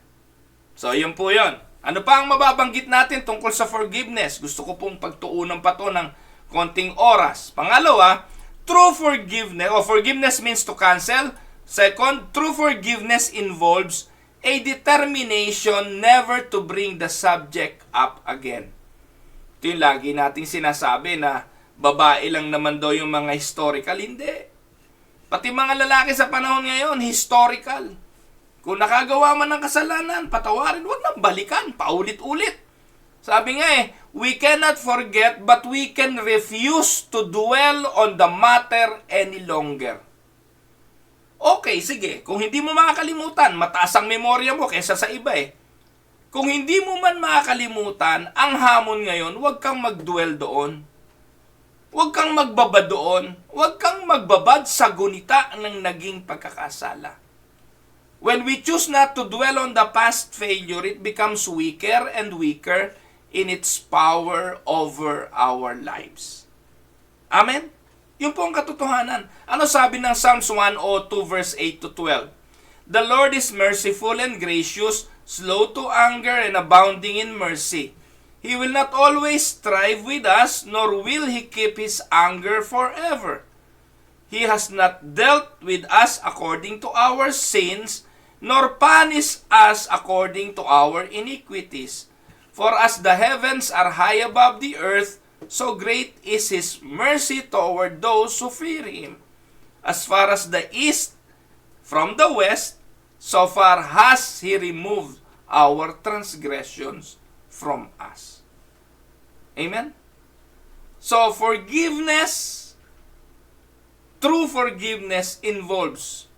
So, yun po yun. Ano pa ang mababanggit natin tungkol sa forgiveness? Gusto ko pong pagtuunan pa to ng konting oras. Pangalawa, true forgiveness, o forgiveness means to cancel. Second, true forgiveness involves a determination never to bring the subject up again. Ito yung lagi nating sinasabi na babae lang naman daw yung mga historical. Hindi. Pati mga lalaki sa panahon ngayon, historical. Kung nakagawa man ng kasalanan, patawarin, huwag nang balikan, paulit-ulit. Sabi nga we cannot forget but we can refuse to dwell on the matter any longer. Okay, sige. Kung hindi mo makakalimutan, mataas ang memorya mo kaysa sa iba eh. Kung hindi mo man makakalimutan, ang hamon ngayon, huwag kang mag-dwell doon. Huwag kang magbabad doon. Huwag kang magbabad sa gunita ng naging pagkakasala. When we choose not to dwell on the past failure, it becomes weaker and weaker in its power over our lives. Amen? Yun po ang katotohanan. Ano sabi ng Psalms 102 verse 8 to 12? The Lord is merciful and gracious, slow to anger and abounding in mercy. He will not always strive with us, nor will He keep His anger forever. He has not dealt with us according to our sins, nor punish us according to our iniquities. For as the heavens are high above the earth, so great is His mercy toward those who fear Him. As far as the east from the west, so far has He removed our transgressions from us. Amen? So, forgiveness, true forgiveness involves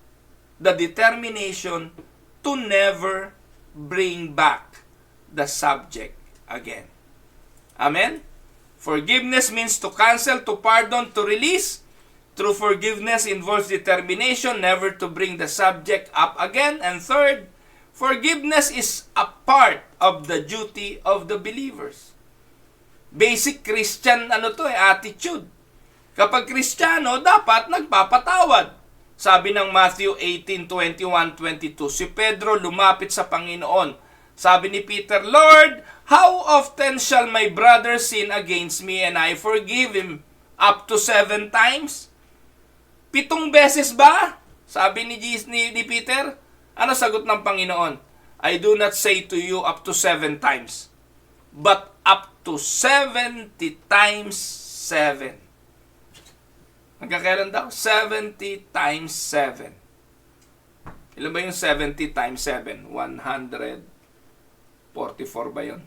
the determination to never bring back the subject again. Amen? Forgiveness means to cancel, to pardon, to release. True forgiveness involves determination never to bring the subject up again. And third, forgiveness is a part of the duty of the believers. Basic Christian attitude. Kapag Kristiyano, dapat nagpapatawad. Sabi ng Matthew 18:21-22, si Pedro lumapit sa Panginoon. Sabi ni Peter, Lord, how often shall my brother sin against me and I forgive him? Up to 7 times? 7 beses ba? Sabi ni Peter. Ano sagot ng Panginoon? I do not say to you up to 7 times, but up to 70 times 7. Nagkakailan daw? 70 times 7. Ilan ba yung 70 times 7? 144 ba yun?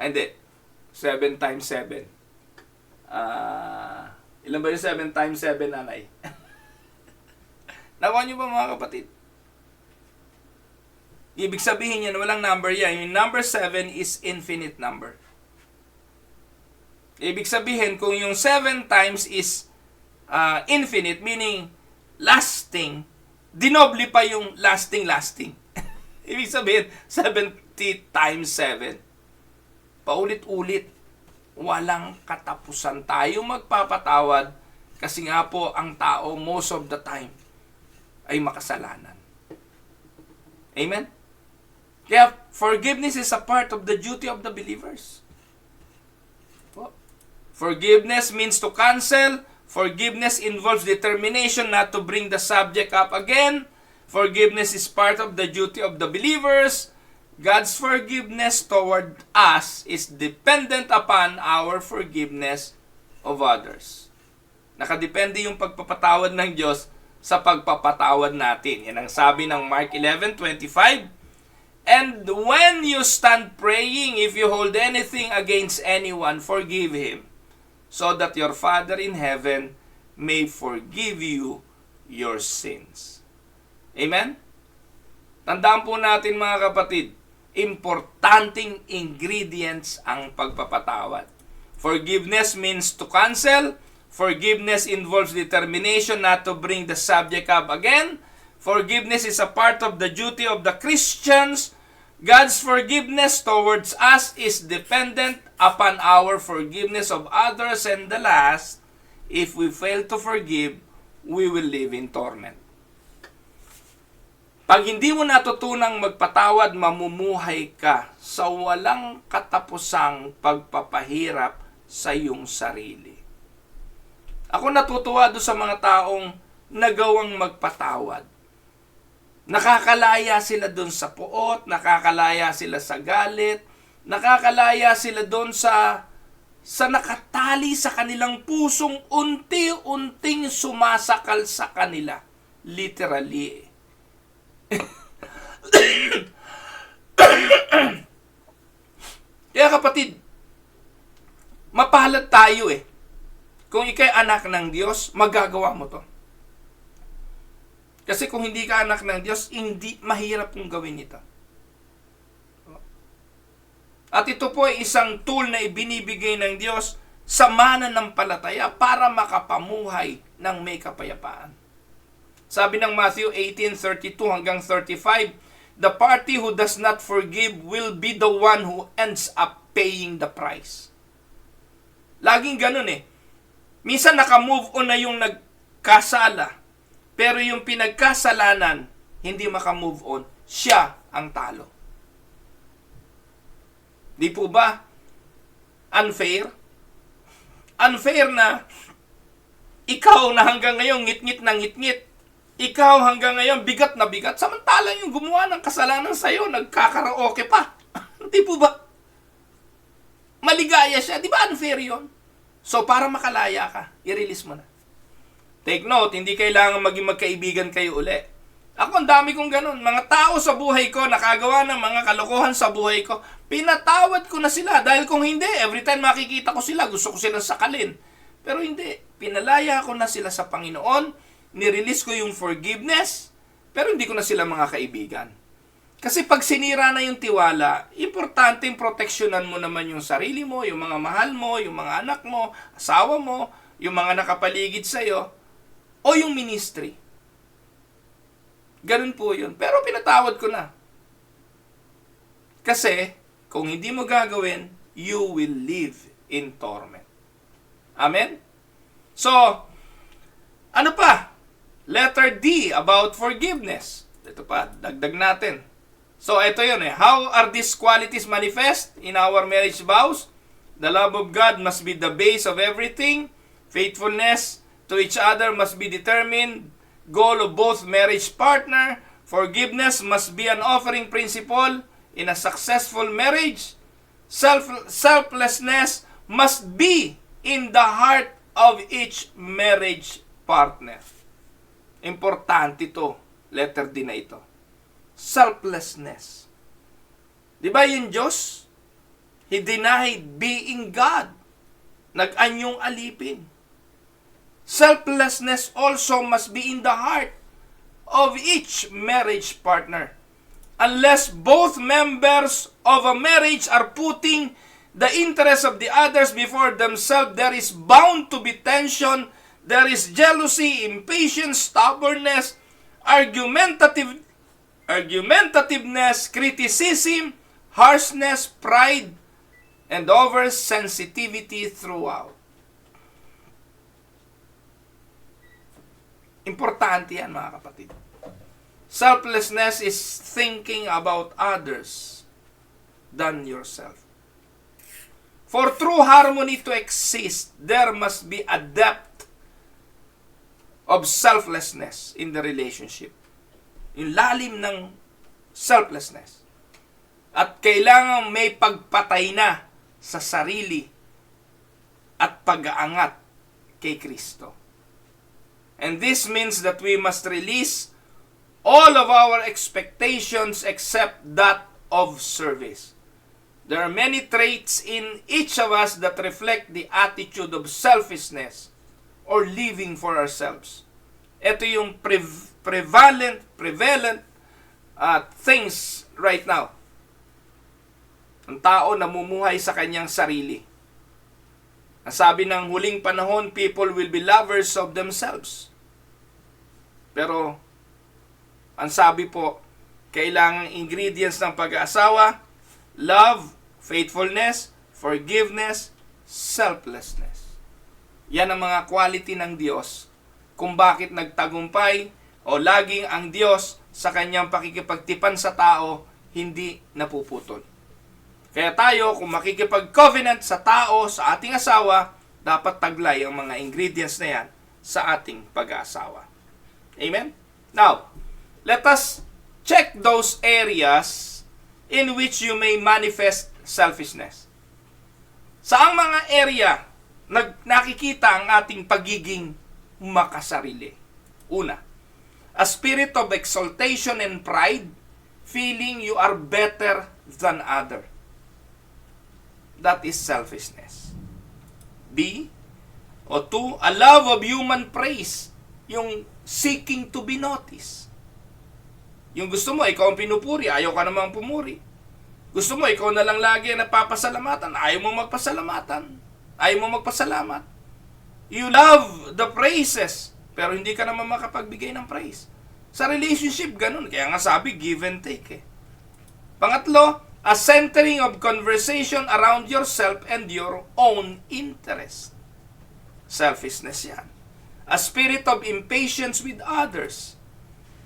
Ay, hindi. 7 times 7. Ilan ba yung 7 times 7, nanay? Nakuha niyo ba mga kapatid? Ibig sabihin yan, walang number yan. Yung number 7 is infinite number. Ibig sabihin, kung yung 7 times is infinite, meaning lasting, dinoble pa yung lasting. Ibig sabihin, 70 times 7. Paulit-ulit. Walang katapusan. Tayo magpapatawad kasi nga po ang tao most of the time ay makasalanan. Amen? Kaya forgiveness is a part of the duty of the believers. Forgiveness means to cancel. Forgiveness involves determination not to bring the subject up again. Forgiveness is part of the duty of the believers. God's forgiveness toward us is dependent upon our forgiveness of others. Nakadepende yung pagpapatawad ng Diyos sa pagpapatawad natin. Yan ang sabi ng Mark 11:25. And when you stand praying, if you hold anything against anyone, forgive him, so that your Father in heaven may forgive you your sins. Amen? Tandaan po natin mga kapatid, importanteng ingredients ang pagpapatawad. Forgiveness means to cancel. Forgiveness involves determination not to bring the subject up again. Forgiveness is a part of the duty of the Christians. God's forgiveness towards us is dependent upon our forgiveness of others. And the last, if we fail to forgive, we will live in torment. Pag hindi mo natutunang magpatawad, mamumuhay ka sa walang katapusang pagpapahirap sa iyong sarili. Ako natutuwa doon sa mga taong nagawang magpatawad. Nakakalaya sila doon sa puot, nakakalaya sila sa galit, nakakalaya sila doon sa nakatali sa kanilang pusong unti-unting sumasakal sa kanila. Literally. Kaya kapatid, mapalad tayo eh. Kung ikay anak ng Diyos, magagawa mo to. Kasi kung hindi ka anak ng Diyos, hindi mahirap kong gawin ito. At ito po ay isang tool na ibinibigay ng Diyos sa mananampalataya para makapamuhay ng may kapayapaan. Sabi ng Matthew 18:32 hanggang 35, the party who does not forgive will be the one who ends up paying the price. Laging ganun eh. Minsan naka-move on na yung nagkasala, pero yung pinagkasalanan, hindi maka-move on. Siya ang talo. Di po ba unfair? Unfair na ikaw na hanggang ngayon ngit-ngit na ngit-ngit. Ikaw hanggang ngayon bigat na bigat. Samantalang yung gumawa ng kasalanan sa'yo, nagkakaraoke pa. Di po ba? Maligaya siya. Di ba unfair yun? So para makalaya ka, i-release mo na. Take note, hindi kailangan maging magkaibigan kayo uli. Ako, ang dami kong ganun. Mga tao sa buhay ko, nakagawa ng mga kalokohan sa buhay ko, pinatawad ko na sila. Dahil kung hindi, every time makikita ko sila, gusto ko silang sakalin. Pero hindi. Pinalaya ko na sila sa Panginoon, nirelease ko yung forgiveness, pero hindi ko na sila mga kaibigan. Kasi pag sinira na yung tiwala, importante yung proteksyonan mo naman yung sarili mo, yung mga mahal mo, yung mga anak mo, asawa mo, yung mga nakapaligid sa'yo, o yung ministry. Ganun po yun. Pero pinatawad ko na. Kasi, kung hindi mo gagawin, you will live in torment. Amen? So, ano pa? Letter D, about forgiveness. Ito pa, dagdag natin. So, ito yun eh. How are these qualities manifest in our marriage vows? The love of God must be the base of everything. Faithfulness to each other must be determined goal of both marriage partner. Forgiveness must be an offering principle in a successful marriage. Selflessness must be in the heart of each marriage partner. Importante ito. Letter D na ito. Selflessness. Di ba yung Diyos? He denied being God. Nag-anyong alipin. Selflessness also must be in the heart of each marriage partner. Unless both members of a marriage are putting the interests of the others before themselves, there is bound to be tension, there is jealousy, impatience, stubbornness, argumentativeness, criticism, harshness, pride, and oversensitivity throughout. Importante yan, mga kapatid. Selflessness is thinking about others than yourself. For true harmony to exist, there must be a depth of selflessness in the relationship. Yung lalim ng selflessness. At kailangan may pagpatay na sa sarili at pag-aangat kay Kristo. And this means that we must release all of our expectations except that of service. There are many traits in each of us that reflect the attitude of selfishness or living for ourselves. Ito yung prevalent things right now. Ang tao namumuhay sa kanyang sarili. Ang sabi ng huling panahon, people will be lovers of themselves. Pero, ang sabi po, kailangang ingredients ng pag-aasawa, love, faithfulness, forgiveness, selflessness. Yan ang mga quality ng Diyos kung bakit nagtagumpay o laging ang Diyos sa kanyang pakikipagtipan sa tao, hindi napuputol. Kaya tayo, kung makikipag-covenant sa tao, sa ating asawa, dapat taglay ang mga ingredients na yan sa ating pag-aasawa. Amen? Now, let us check those areas in which you may manifest selfishness. Saang mga area nakikita ang ating pagiging makasarili? Una, a spirit of exaltation and pride, feeling you are better than other. That is selfishness. B, o two, a love of human praise. Yung seeking to be noticed. Yung gusto mo, ikaw ang pinupuri, ayaw ka namang pumuri. Gusto mo, ikaw na lang lagi ang napapasalamatan, ayaw mo magpasalamatan. Ayaw mo magpasalamat. You love the praises, pero hindi ka naman makapagbigay ng praise. Sa relationship, ganun. Kaya nga sabi, give and take eh. Pangatlo, a centering of conversation around yourself and your own interest. Selfishness yan. A spirit of impatience with others.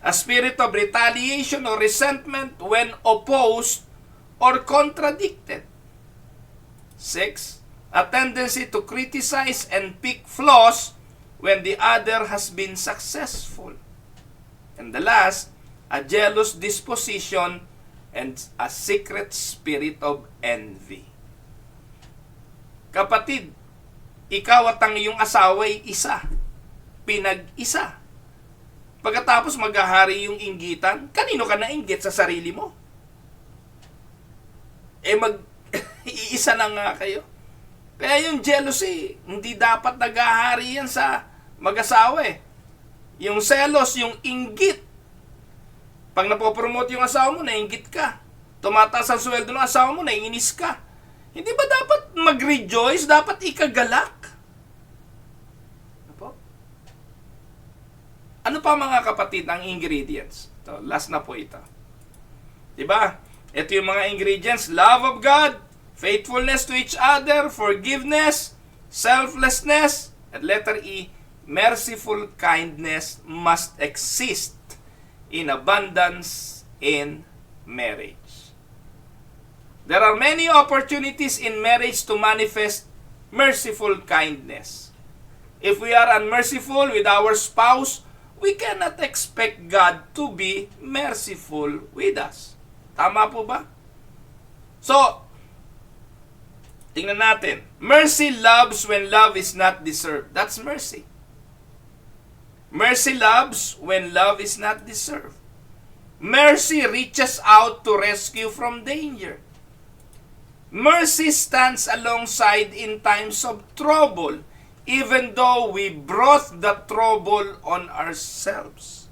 A spirit of retaliation or resentment when opposed or contradicted. 6. A tendency to criticize and pick flaws when the other has been successful. And the last, a jealous disposition and a secret spirit of envy. Kapatid, ikaw at ang iyong asawa ay isa. Pinag-isa. Pagkatapos maghahari yung inggitan, kanino ka nainggit? Sa sarili mo? Iisa na nga kayo. Kaya yung jealousy, hindi dapat naghahari yan sa mag-asawa eh. Yung selos, yung inggit. Pag napopromote yung asawa mo, nainggit ka. Tumataas ang sweldo ng asawa mo, naiinis ka. Hindi ba dapat mag-rejoice? Dapat ikagalak? Ano pa mga kapatid ang ingredients? So, last na po ito. Diba? Ito yung mga ingredients. Love of God, faithfulness to each other, forgiveness, selflessness, at letter E, merciful kindness must exist in abundance in marriage. There are many opportunities in marriage to manifest merciful kindness. If we are unmerciful with our spouse, we cannot expect God to be merciful with us. Tama po ba? So, tingnan natin. Mercy loves when love is not deserved. That's mercy. Mercy loves when love is not deserved. Mercy reaches out to rescue from danger. Mercy stands alongside in times of trouble, even though we brought the trouble on ourselves.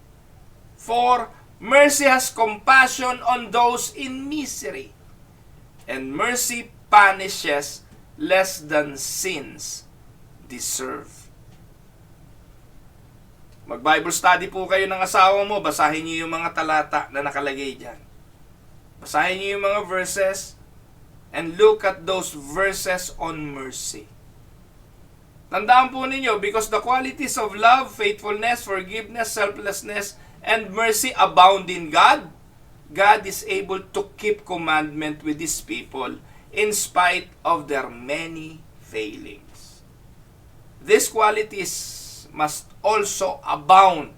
For mercy has compassion on those in misery, and mercy punishes less than sins deserve. Mag-Bible study po kayo ng asawa mo, basahin niyo yung mga talata na nakalagay dyan. Basahin niyo yung mga verses and look at those verses on mercy. Tandaan po ninyo, because the qualities of love, faithfulness, forgiveness, selflessness, and mercy abound in God, God is able to keep commandment with His people in spite of their many failings. These qualities must also abound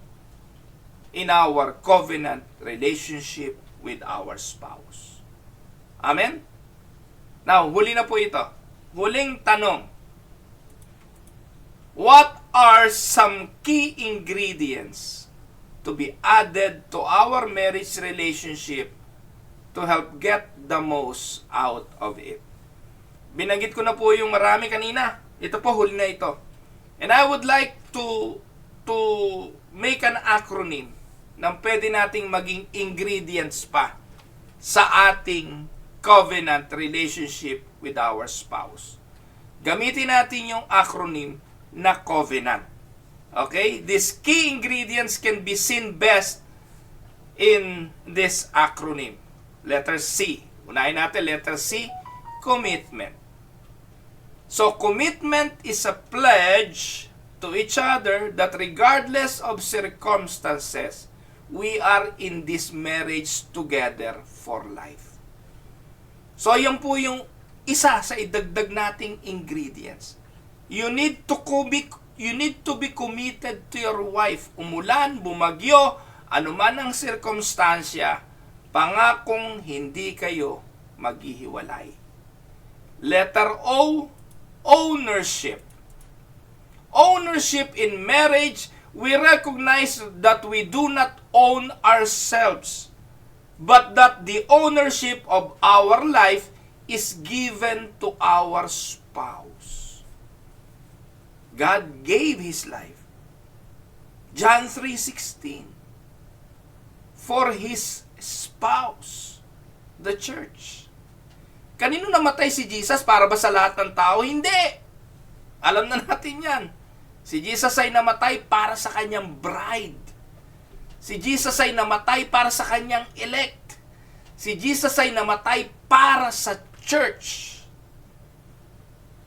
in our covenant relationship with our spouse. Amen? Now, huli na po ito. Huling tanong. What are some key ingredients to be added to our marriage relationship to help get the most out of it? Binanggit ko na po yung marami kanina. Ito po, huli na ito. And I would like to make an acronym na pwede nating maging ingredients pa sa ating covenant relationship with our spouse. Gamitin natin yung acronym na covenant. Okay? These key ingredients can be seen best in this acronym. Letter C. Unahin natin, letter C, commitment. So, commitment is a pledge to each other that regardless of circumstances, we are in this marriage together for life. So, yan po yung isa sa idagdag nating ingredients. You need to be committed to your wife. Umulan, bumagyo, anuman ang sirkumstansya, pangakong hindi kayo maghihiwalay. Letter O, ownership. Ownership in marriage, we recognize that we do not own ourselves, but that the ownership of our life is given to our spouse. God gave His life. John 3:16. For his spouse, the church. Kanino namatay si Jesus? Para ba sa lahat ng tao? Hindi. Alam na natin yan. Si Jesus ay namatay para sa kanyang bride. Si Jesus ay namatay para sa kanyang elect. Si Jesus ay namatay para sa church.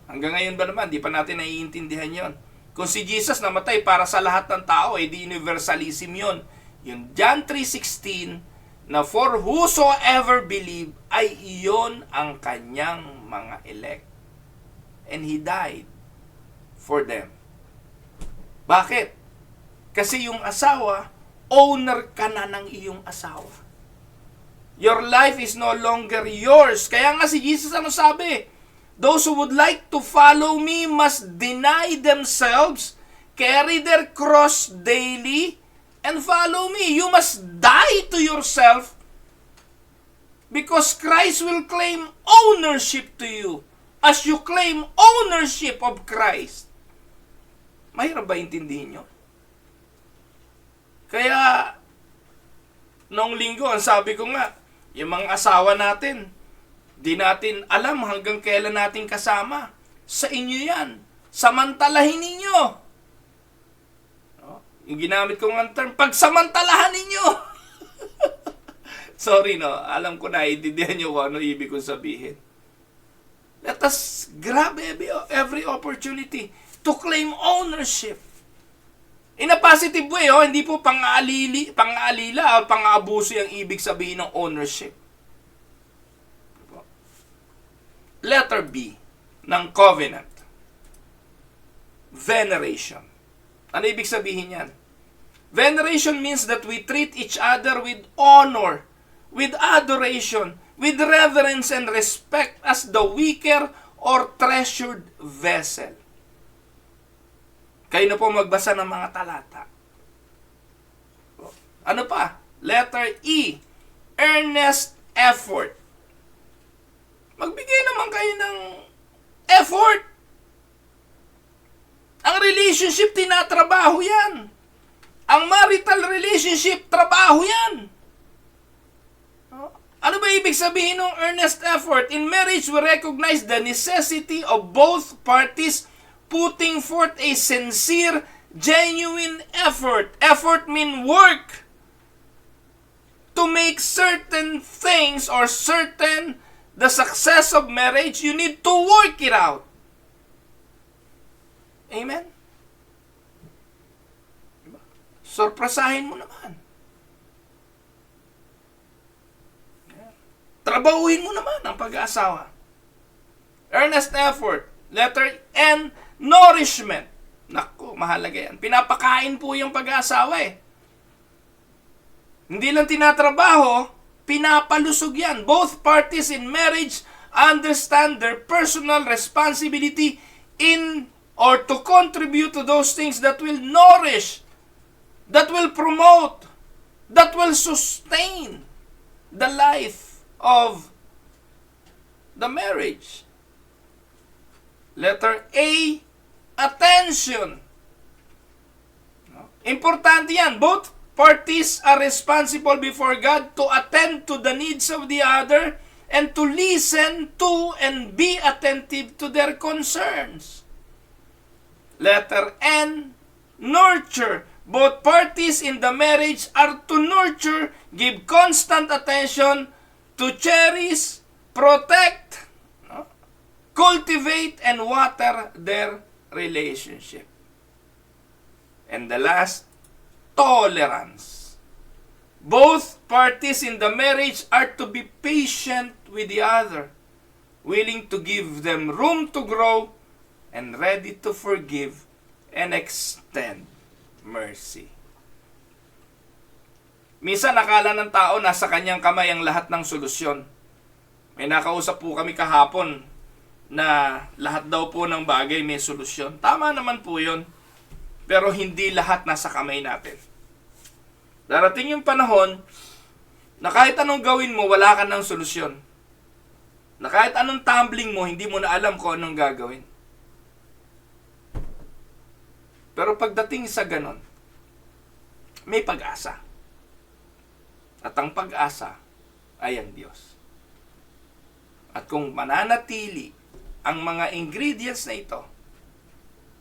Hanggang ngayon ba naman, di pa natin naiintindihan yon. Kung si Jesus namatay para sa lahat ng tao, di universalism yon. Yung John 3:16, na for whosoever believe, ay iyon ang kanyang mga elect. And He died for them. Bakit? Kasi yung asawa, owner ka na ng iyong asawa. Your life is no longer yours. Kaya nga si Jesus ano sabi? Those who would like to follow me must deny themselves, carry their cross daily, and follow me. You must die to yourself because Christ will claim ownership to you as you claim ownership of Christ. Mahirap ba intindihin nyo? Kaya, noong linggo, ang sabi ko nga, yung mga asawa natin, di natin alam hanggang kailan natin kasama. Sa inyo yan. Samantalahin ninyo. Yung ginamit ko ng term, pagsamantalahan ninyo. Sorry, no? Alam ko na, itindihan nyo kung ano ibig kong sabihin. Let us grab every opportunity to claim ownership. In a positive way, hindi po pang-aalila o pang-aabuso yung ibig sabihin ng ownership. Letter B ng covenant. Veneration. Ano ibig sabihin yan? Veneration means that we treat each other with honor, with adoration, with reverence and respect as the weaker or treasured vessel. Kayo na po magbasa ng mga talata. Ano pa? Letter E. Earnest effort. Magbigay naman kayo ng effort. Ang relationship, tinatrabaho yan. Ang marital relationship, trabaho yan. Ano ba ibig sabihin ng earnest effort? In marriage, we recognize the necessity of both parties putting forth a sincere, genuine effort. Effort means work. To make certain things or certain the success of marriage, you need to work it out. Amen? Sorpresahin mo naman. Trabahuhin mo naman ang pag-aasawa. Earnest effort. Letter N, nourishment. Naku, mahalaga yan. Pinapakain po yung pag-aasawa eh. Hindi lang tinatrabaho, pinapalusog yan. Both parties in marriage understand their personal responsibility in or to contribute to those things that will nourish, that will promote, that will sustain the life of the marriage. Letter A, attention. Importante yan. Both parties are responsible before God to attend to the needs of the other and to listen to and be attentive to their concerns. Letter N, nurture. Both parties in the marriage are to nurture, give constant attention, to cherish, protect, cultivate, and water their relationship. And the last, tolerance. Both parties in the marriage are to be patient with the other, willing to give them room to grow, and ready to forgive and extend mercy. Minsan nakala ng tao nasa kanyang kamay ang lahat ng solusyon. May nakausap po kami kahapon na lahat daw po ng bagay may solusyon. Tama naman po yun. Pero hindi lahat nasa kamay natin. Darating yung panahon na kahit anong gawin mo, wala ka ng solusyon. Na kahit anong tumbling mo, hindi mo na alam kung anong gagawin. Pero pagdating sa ganon, may pag-asa. At ang pag-asa ay ang Diyos. At kung mananatili ang mga ingredients na ito,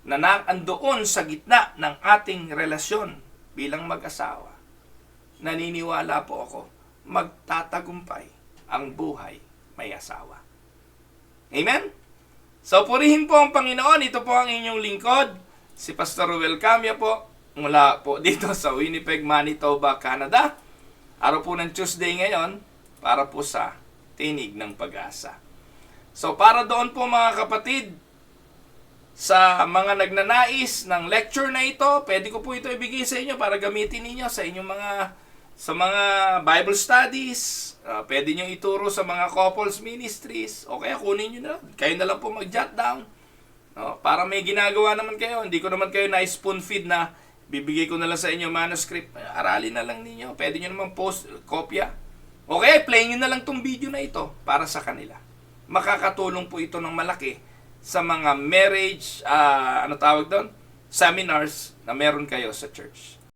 na naandoon sa gitna ng ating relasyon bilang mag-asawa, naniniwala po ako, magtatagumpay ang buhay may asawa. Amen? So, purihin po ang Panginoon. Ito po ang inyong lingkod, si Pastor Ruel Camia po, mula po dito sa Winnipeg, Manitoba, Canada. Araw po ng Tuesday ngayon, para po sa Tinig ng Pag-asa. So, para doon po mga kapatid, sa mga nagnanais ng lecture na ito, pwede ko po ito ibigay sa inyo para gamitin ninyo sa inyong mga Bible studies. Pwede nyo ituro sa mga couples ministries, o kaya kunin nyo na. Kayo na lang po mag-jot down. Para may ginagawa naman kayo. Hindi ko naman kayo na-spoon feed na bibigay ko na lang sa inyo manuscript. Aralin na lang ninyo. Pwede nyo naman post, kopya. Okay, play nyo na lang tong video na ito para sa kanila. Makakatulong po ito ng malaki sa mga marriage, seminars na meron kayo sa church.